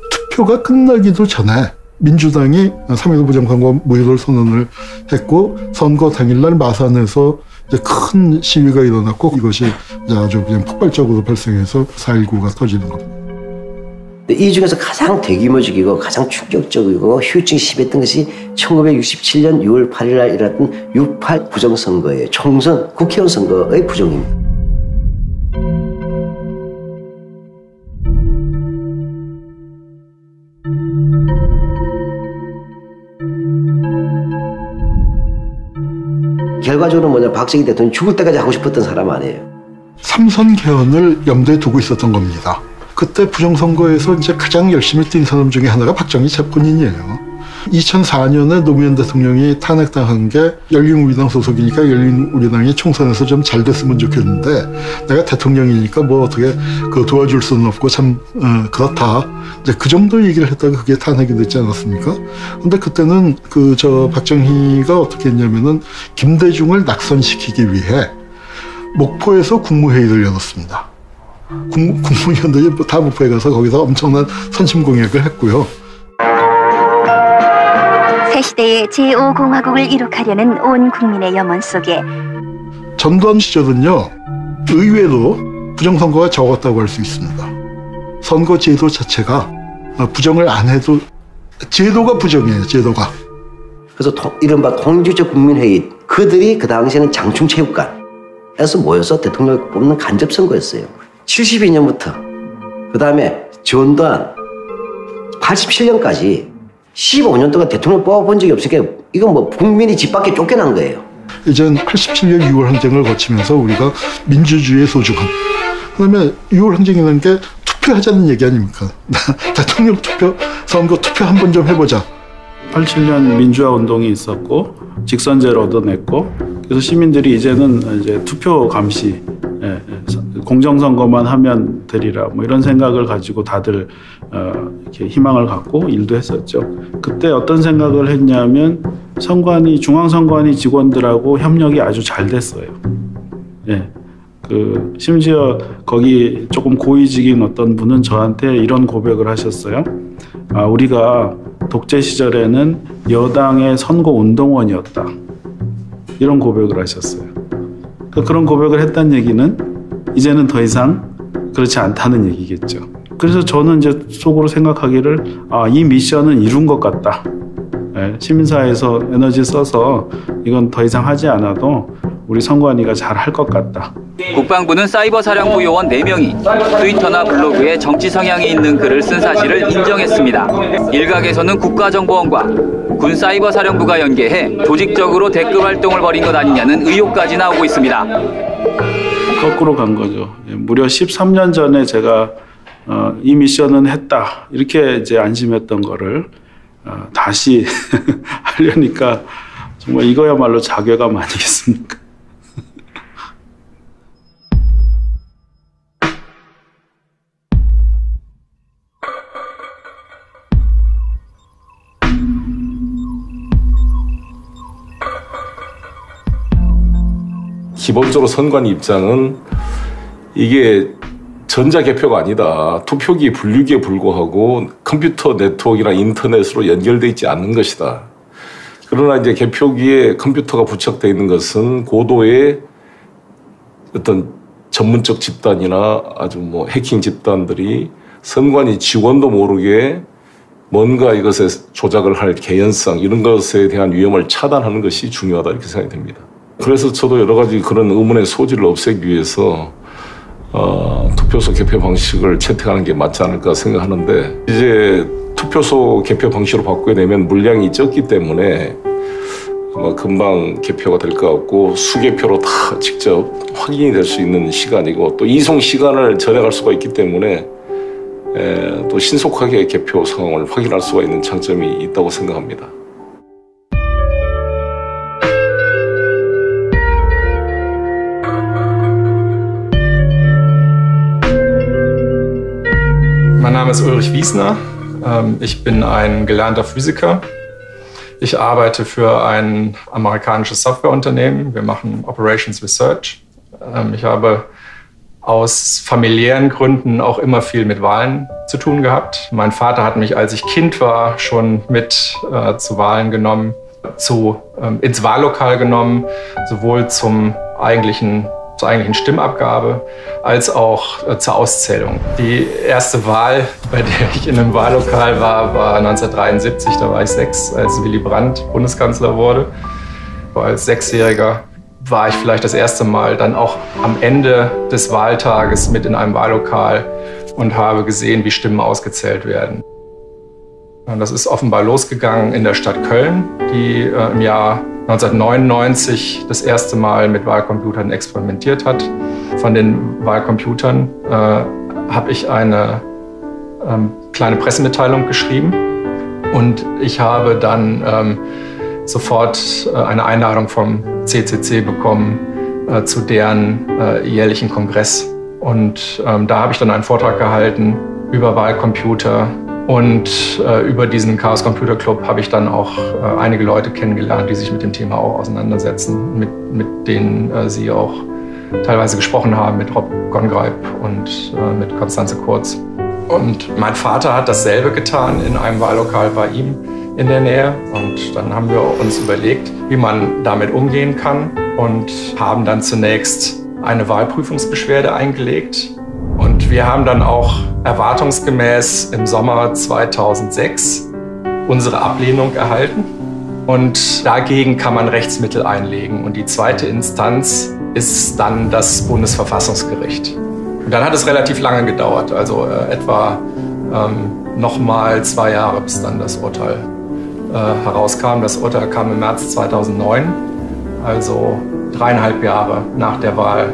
[SPEAKER 10] 투표가 끝나기도 전에 민주당이 3.15 부정선거 무효를 선언을 했고 선거 당일날 마산에서 이제 큰 시위가 일어났고 이것이 이제 아주 그냥 폭발적으로 발생해서 4.19가 터지는 겁니다.
[SPEAKER 9] 이 중에서 가장 대규모적이고 가장 충격적이고 후유증이 심했던 것이 1967년 6월 8일 날 일어났던 6.8 부정선거예요. 총선 국회의원 선거의 부정입니다. 결과적으로 뭐냐, 박정희 대통령이 죽을 때까지 하고 싶었던 사람 아니에요.
[SPEAKER 10] 3선 개헌을 염두에 두고 있었던 겁니다. 그때 부정선거에서 이제 가장 열심히 뛴 사람 중에 하나가 박정희 본인이에요. 2004년에 노무현 대통령이 탄핵당한 게 열린우리당 소속이니까 열린우리당이 총선에서 좀 잘 됐으면 좋겠는데 내가 대통령이니까 뭐 어떻게 그 도와줄 수는 없고 참 그렇다. 이제 그 정도 얘기를 했다가 그게 탄핵이 됐지 않았습니까? 근데 그때는 박정희가 어떻게 했냐면은 김대중을 낙선시키기 위해 목포에서 국무회의를 열었습니다. 국무위원들이 다 목포에 가서 거기서 엄청난 선심공약을 했고요.
[SPEAKER 12] 새 시대의 제5공화국을 이룩하려는 온 국민의 염원 속에
[SPEAKER 10] 전두환 시절은요 의외로 부정선거가 적었다고 할 수 있습니다. 선거 제도 자체가 부정을 안 해도 제도가 부정이에요. 제도가.
[SPEAKER 9] 그래서 이른바 통일주적 국민회의 그들이 그 당시에는 장충체육관에서 모여서 대통령을 뽑는 간접선거였어요. 72년부터 그 다음에 전두환 87년까지 15년 동안 대통령 뽑아본 적이 없으니까 이건 뭐 국민이 집 밖에 쫓겨난 거예요.
[SPEAKER 10] 이젠 87년 6월 항쟁을 거치면서 우리가 민주주의의 소중함. 그다음에 6월 항쟁이라는 게 투표하자는 얘기 아닙니까? 대통령 투표, 선거 투표 한 번 좀 해보자.
[SPEAKER 13] 87년 민주화 운동이 있었고 직선제를 얻어냈고 그래서 시민들이 이제는 투표 감시, 공정선거만 하면 되리라 뭐 이런 생각을 가지고 다들 이렇게 희망을 갖고 일도 했었죠. 그때 어떤 생각을 했냐면 중앙선관위 직원들하고 협력이 아주 잘 됐어요. 심지어 거기 조금 고위직인 어떤 분은 저한테 이런 고백을 하셨어요. 우리가 독재 시절에는 여당의 선거 운동원이었다. 이런 고백을 하셨어요. 그런 고백을 했다는 얘기는 이제는 더 이상 그렇지 않다는 얘기겠죠. 그래서 저는 이제 속으로 생각하기를 이 미션은 이룬 것 같다. 시민사회에서 에너지 써서 이건 더 이상 하지 않아도 우리 선관위가 잘 할 것 같다.
[SPEAKER 22] 국방부는 사이버 사령부 요원 4명이 트위터나 블로그에 정치 성향이 있는 글을 쓴 사실을 인정했습니다. 일각에서는 국가정보원과 군 사이버 사령부가 연계해 조직적으로 댓글 활동을 벌인 것 아니냐는 의혹까지 나오고 있습니다.
[SPEAKER 13] 거꾸로 간 거죠. 무려 13년 전에 제가 이 미션은 했다 이렇게 이제 안심했던 거를 다시 하려니까 정말 이거야말로 자괴감 아니겠습니까?
[SPEAKER 23] 기본적으로 선관 입장은 이게 전자개표가 아니다. 투표기 분류기에 불과하고 컴퓨터 네트워크나 인터넷으로 연결되어 있지 않는 것이다. 그러나 이제 개표기에 컴퓨터가 부착되어 있는 것은 고도의 어떤 전문적 집단이나 아주 뭐 해킹 집단들이 선관위 직원도 모르게 뭔가 이것에 조작을 할 개연성 이런 것에 대한 위험을 차단하는 것이 중요하다 이렇게 생각이 됩니다. 그래서 저도 여러 가지 그런 의문의 소지를 없애기 위해서 투표소 개표 방식을 채택하는 게 맞지 않을까 생각하는데 이제 투표소 개표 방식으로 바꾸게 되면 물량이 적기 때문에 아마 금방 개표가 될 것 같고 수개표로 다 직접 확인이 될 수 있는 시간이고 또 이송 시간을 절약할 수가 있기 때문에 또 신속하게 개표 상황을 확인할 수가 있는 장점이 있다고 생각합니다.
[SPEAKER 1] Mein Name ist Ulrich Wiesner. Ich bin ein gelernter Physiker. Ich arbeite für ein amerikanisches Softwareunternehmen. Wir machen Operations Research. Ich habe aus familiären Gründen auch immer viel mit Wahlen zu tun gehabt. Mein Vater hat mich, als ich Kind war, schon mit zu Wahlen genommen, ins Wahllokal genommen, sowohl zur eigentlichen Stimmabgabe als auch zur Auszählung. Die erste Wahl, bei der ich in einem Wahllokal war 1973. Da war ich 6, als Willy Brandt Bundeskanzler wurde. Als Sechsjähriger war ich vielleicht das erste Mal dann auch am Ende des Wahltages mit in einem Wahllokal und habe gesehen, wie Stimmen ausgezählt werden. Das ist offenbar losgegangen in der Stadt Köln, die im Jahr 1999 das erste Mal mit Wahlcomputern experimentiert hat. Von den Wahlcomputern habe ich eine kleine Pressemitteilung geschrieben und ich habe dann sofort eine Einladung vom CCC bekommen zu deren jährlichen Kongress. Und da habe ich dann einen Vortrag gehalten über Wahlcomputer. Und über diesen Chaos Computer Club habe ich dann auch einige Leute kennengelernt, die sich mit dem Thema auch auseinandersetzen, mit denen Sie auch teilweise gesprochen haben, mit Rob Gongreib und mit Konstanze Kurz. Und mein Vater hat dasselbe getan in einem Wahllokal bei ihm in der Nähe. Und dann haben wir uns überlegt, wie man damit umgehen kann und haben dann zunächst eine Wahlprüfungsbeschwerde eingelegt. Und wir haben dann auch erwartungsgemäß im Sommer 2006 unsere Ablehnung erhalten. Und dagegen kann man Rechtsmittel einlegen. Und die zweite Instanz ist dann das Bundesverfassungsgericht. Und dann hat es relativ lange gedauert, also etwa nochmal 2 Jahre, bis dann das Urteil herauskam. Das Urteil kam im März 2009, also 3,5 Jahre nach der Wahl.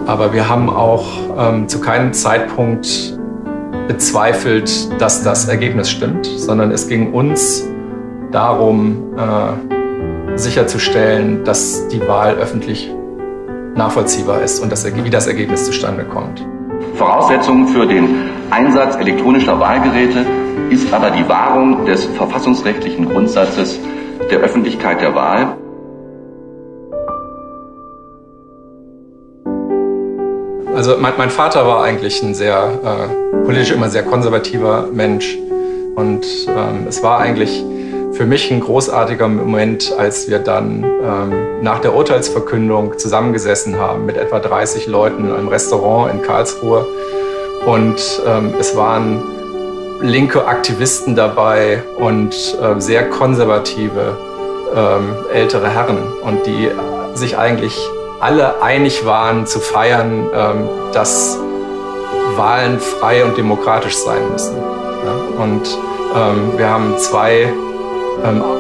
[SPEAKER 1] Aber wir haben auch zu keinem Zeitpunkt bezweifelt, dass das Ergebnis stimmt, sondern es ging uns darum, sicherzustellen, dass die Wahl öffentlich nachvollziehbar ist und wie das Ergebnis zustande kommt.
[SPEAKER 8] Voraussetzung für den Einsatz elektronischer Wahlgeräte ist aber die Wahrung des verfassungsrechtlichen Grundsatzes der Öffentlichkeit der Wahl.
[SPEAKER 1] Also mein Vater war eigentlich ein politisch immer sehr konservativer Mensch. Und es war eigentlich für mich ein großartiger Moment, als wir dann nach der Urteilsverkündung zusammengesessen haben mit etwa 30 Leuten in einem Restaurant in Karlsruhe. Und es waren linke Aktivisten dabei und sehr konservative ältere Herren. Und die sich eigentlich alle einig waren zu feiern, dass Wahlen frei und demokratisch sein müssen. Ja? Und wir haben 2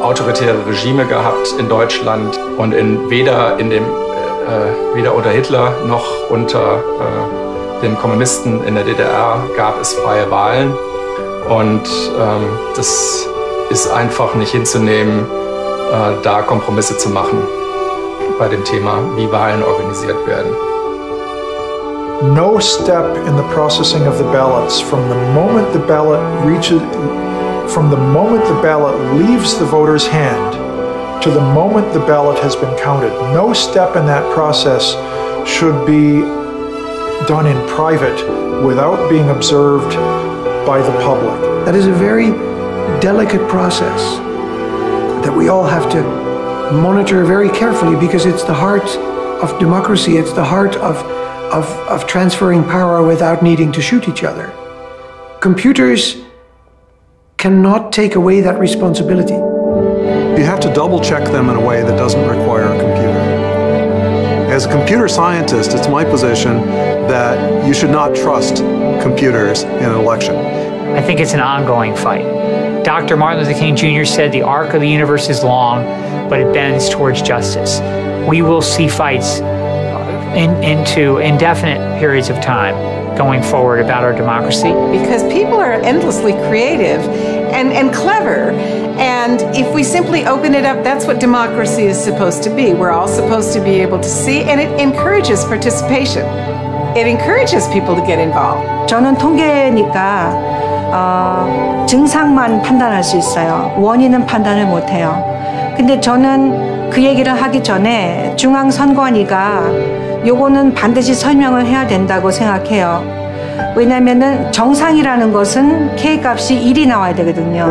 [SPEAKER 1] autoritäre Regime gehabt in Deutschland und weder unter Hitler noch unter den Kommunisten in der DDR gab es freie Wahlen. Und das ist einfach nicht hinzunehmen, da Kompromisse zu machen bei dem Thema, wie Wahlen organisiert werden.
[SPEAKER 21] No step in the processing of the ballots from the moment the ballot leaves the voter's hand to the moment the ballot has been counted. No step in that process should be done in private without being observed by the public.
[SPEAKER 15] That is a very delicate process that we all have to monitor very carefully because it's the heart of democracy. It's the heart of transferring power without needing to shoot each other. Computers cannot take away that responsibility.
[SPEAKER 21] You have to double check them in a way that doesn't require a computer. As a computer scientist, it's my position that you should not trust computers in an election.
[SPEAKER 16] I think it's an ongoing fight. Dr. Martin Luther King Jr. said the arc of the universe is long, but it bends towards justice. We will see fights into indefinite periods of time going forward about our democracy.
[SPEAKER 17] Because people are endlessly creative and clever. And if we simply open it up, that's what democracy is supposed to be. We're all supposed to be able to see, and it encourages participation. it encourages people to get involved.
[SPEAKER 3] 저는 통계니까 증상만 판단할 수 있어요. 원인은 판단을 못해요. 근데 저는 그 얘기를 하기 전에 중앙선관위가 요거는 반드시 설명을 해야 된다고 생각해요. 왜냐면은 정상이라는 것은 K값이 1이 나와야 되거든요.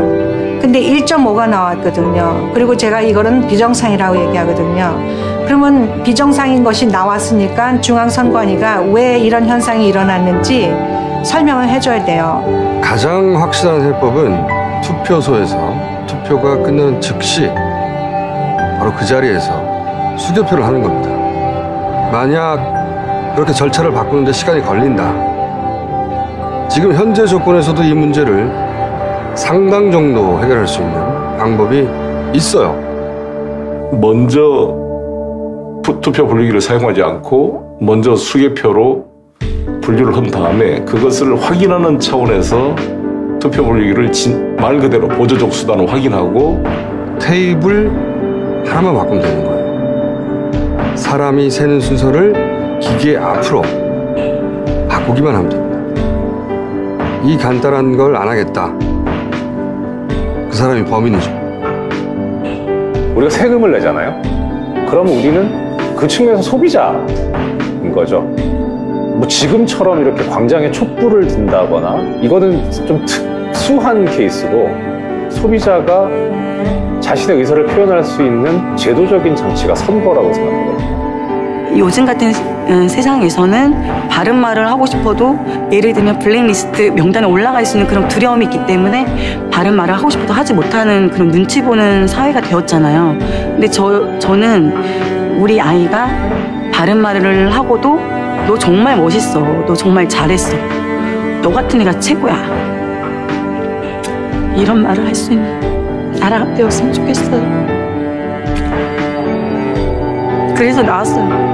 [SPEAKER 3] 근데 1.5가 나왔거든요. 그리고 제가 이거는 비정상이라고 얘기하거든요. 그러면 비정상인 것이 나왔으니까 중앙선관위가 왜 이런 현상이 일어났는지 설명을 해줘야 돼요.
[SPEAKER 11] 가장 확실한 해법은 투표소에서 투표가 끝나는 즉시 바로 그 자리에서 수개표를 하는 겁니다. 만약 그렇게 절차를 바꾸는데 시간이 걸린다. 지금 현재 조건에서도 이 문제를 상당 정도 해결할 수 있는 방법이 있어요.
[SPEAKER 23] 먼저 투표 분류기를 사용하지 않고 먼저 수개표로 분류를 한 다음에 그것을 확인하는 차원에서 투표 분류기를 말 그대로 보조적 수단을 확인하고
[SPEAKER 11] 테이블 하나만 바꾸면 되는 거예요. 사람이 세는 순서를 기계 앞으로 바꾸기만 하면 됩니다. 이 간단한 걸 안 하겠다. 그 사람이 범인이죠.
[SPEAKER 5] 우리가 세금을 내잖아요. 그러면 우리는 그 측면에서 소비자인 거죠. 뭐 지금처럼 이렇게 광장에 촛불을 든다거나 이거는 좀 특수한 케이스고 소비자가 자신의 의사를 표현할 수 있는 제도적인 장치가 선거라고 생각하거든요.
[SPEAKER 7] 요즘 같은 세상에서는 바른 말을 하고 싶어도 예를 들면 블랙리스트 명단에 올라갈 수 있는 그런 두려움이 있기 때문에 바른 말을 하고 싶어도 하지 못하는 그런 눈치 보는 사회가 되었잖아요. 근데 저는 우리 아이가 바른 말을 하고도 너 정말 멋있어. 너 정말 잘했어. 너 같은 애가 최고야. 이런 말을 할 수 있는 나라가 되었으면 좋겠어요. 그래서 나왔어요.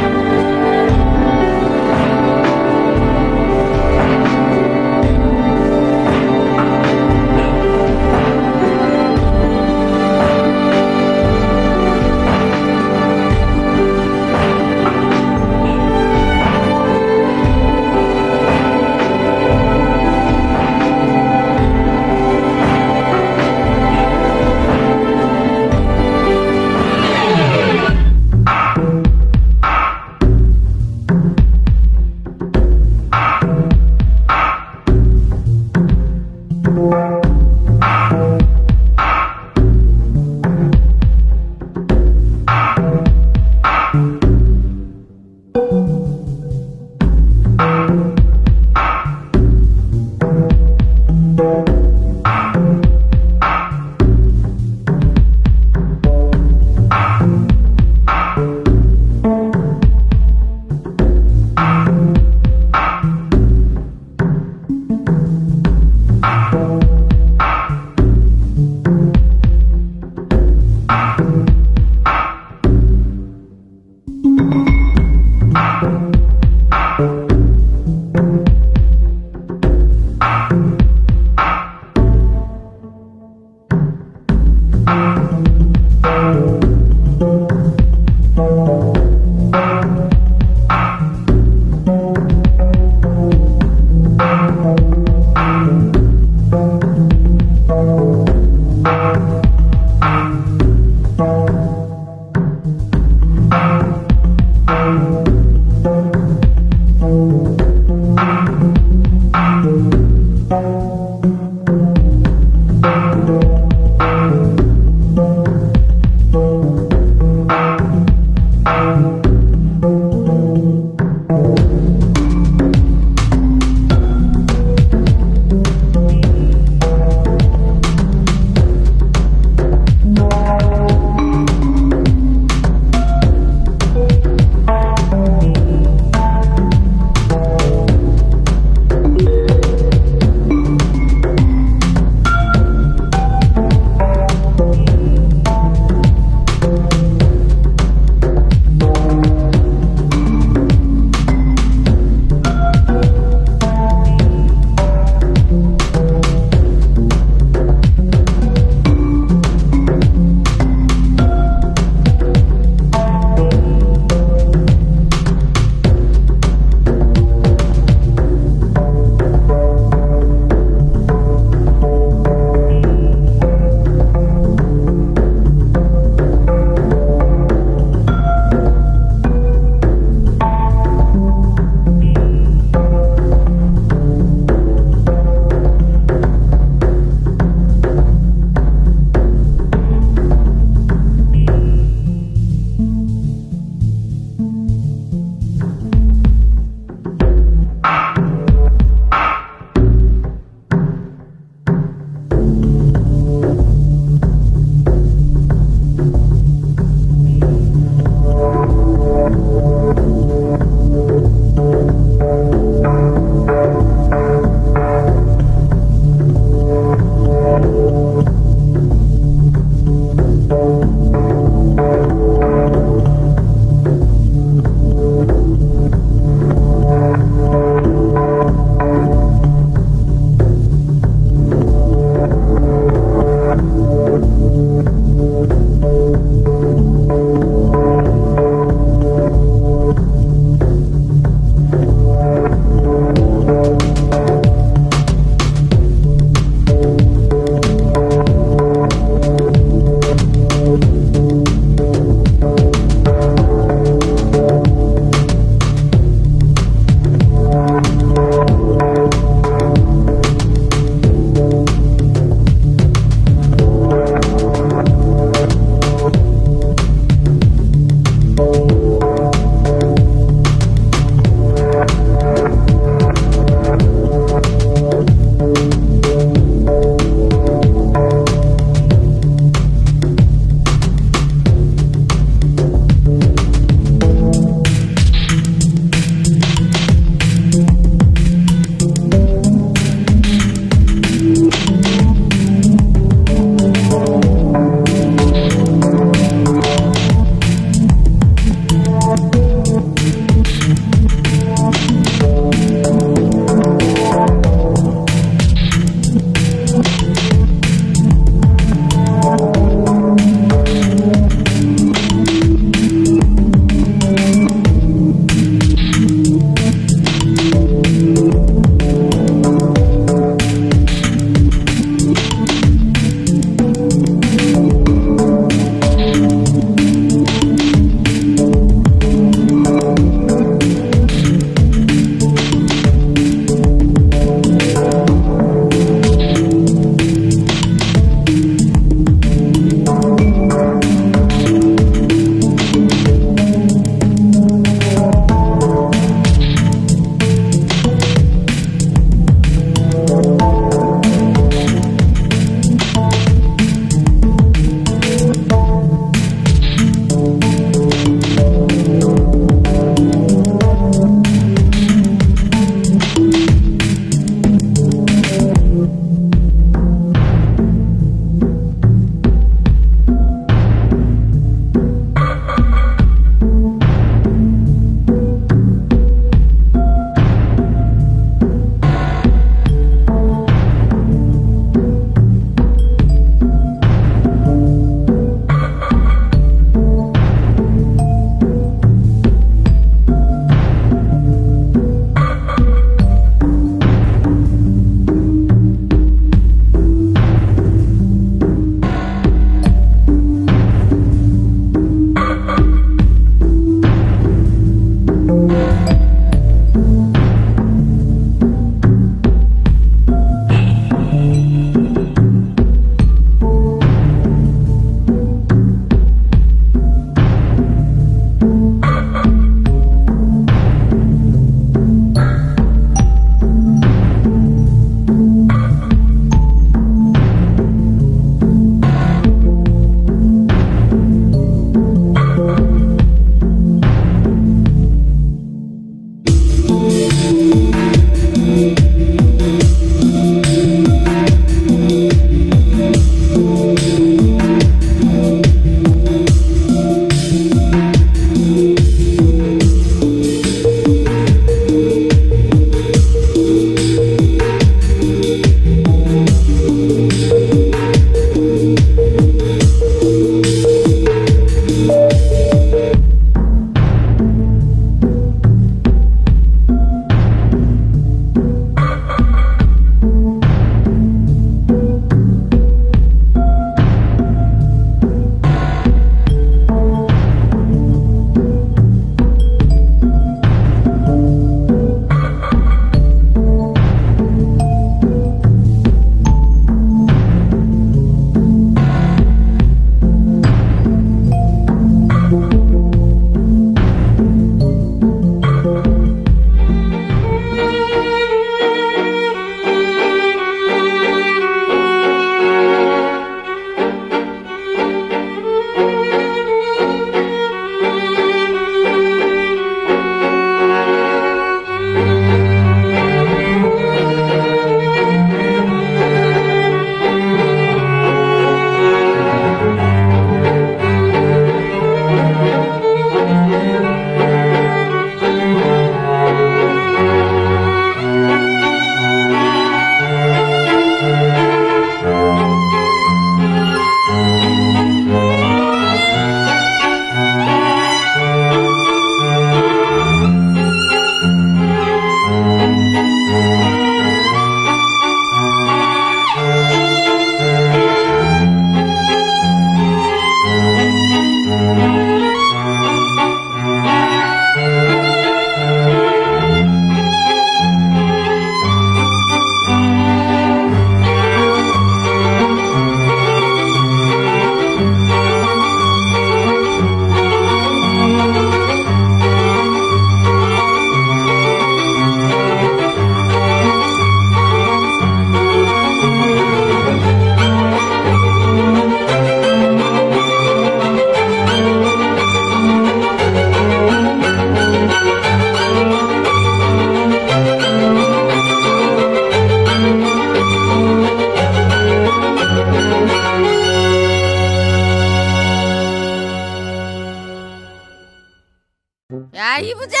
[SPEAKER 18] 야, 이 부장!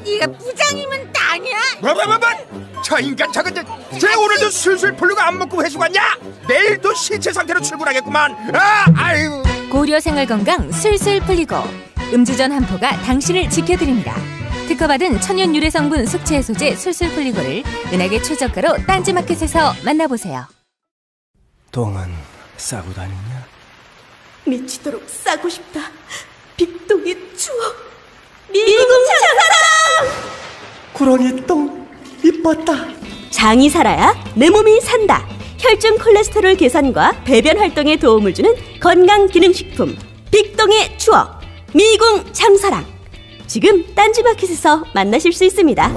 [SPEAKER 18] 네가 부장이면 땅이야?
[SPEAKER 19] 저 인간 저건 쟤 오늘도 술술 풀리고 안 먹고 회수 갔냐? 내일도 신체 상태로 출근하겠구만. 아유.
[SPEAKER 20] 고려 생활건강 술술 풀리고 음주전 한포가 당신을 지켜드립니다. 특허받은 천연 유래 성분 숙취 해소제 술술 풀리고를 은하계 최저가로 딴지마켓에서 만나보세요.
[SPEAKER 24] 똥은 싸고 다니냐?
[SPEAKER 25] 미치도록 싸고 싶다. 빅동의 추억. 미궁 장사랑.
[SPEAKER 24] 구렁이 똥 이뻤다.
[SPEAKER 25] 장이 살아야 내 몸이 산다. 혈중 콜레스테롤 개선과 배변 활동에 도움을 주는 건강기능식품 빅동의 추억 미궁 장사랑. 지금 딴지마켓에서 만나실 수 있습니다.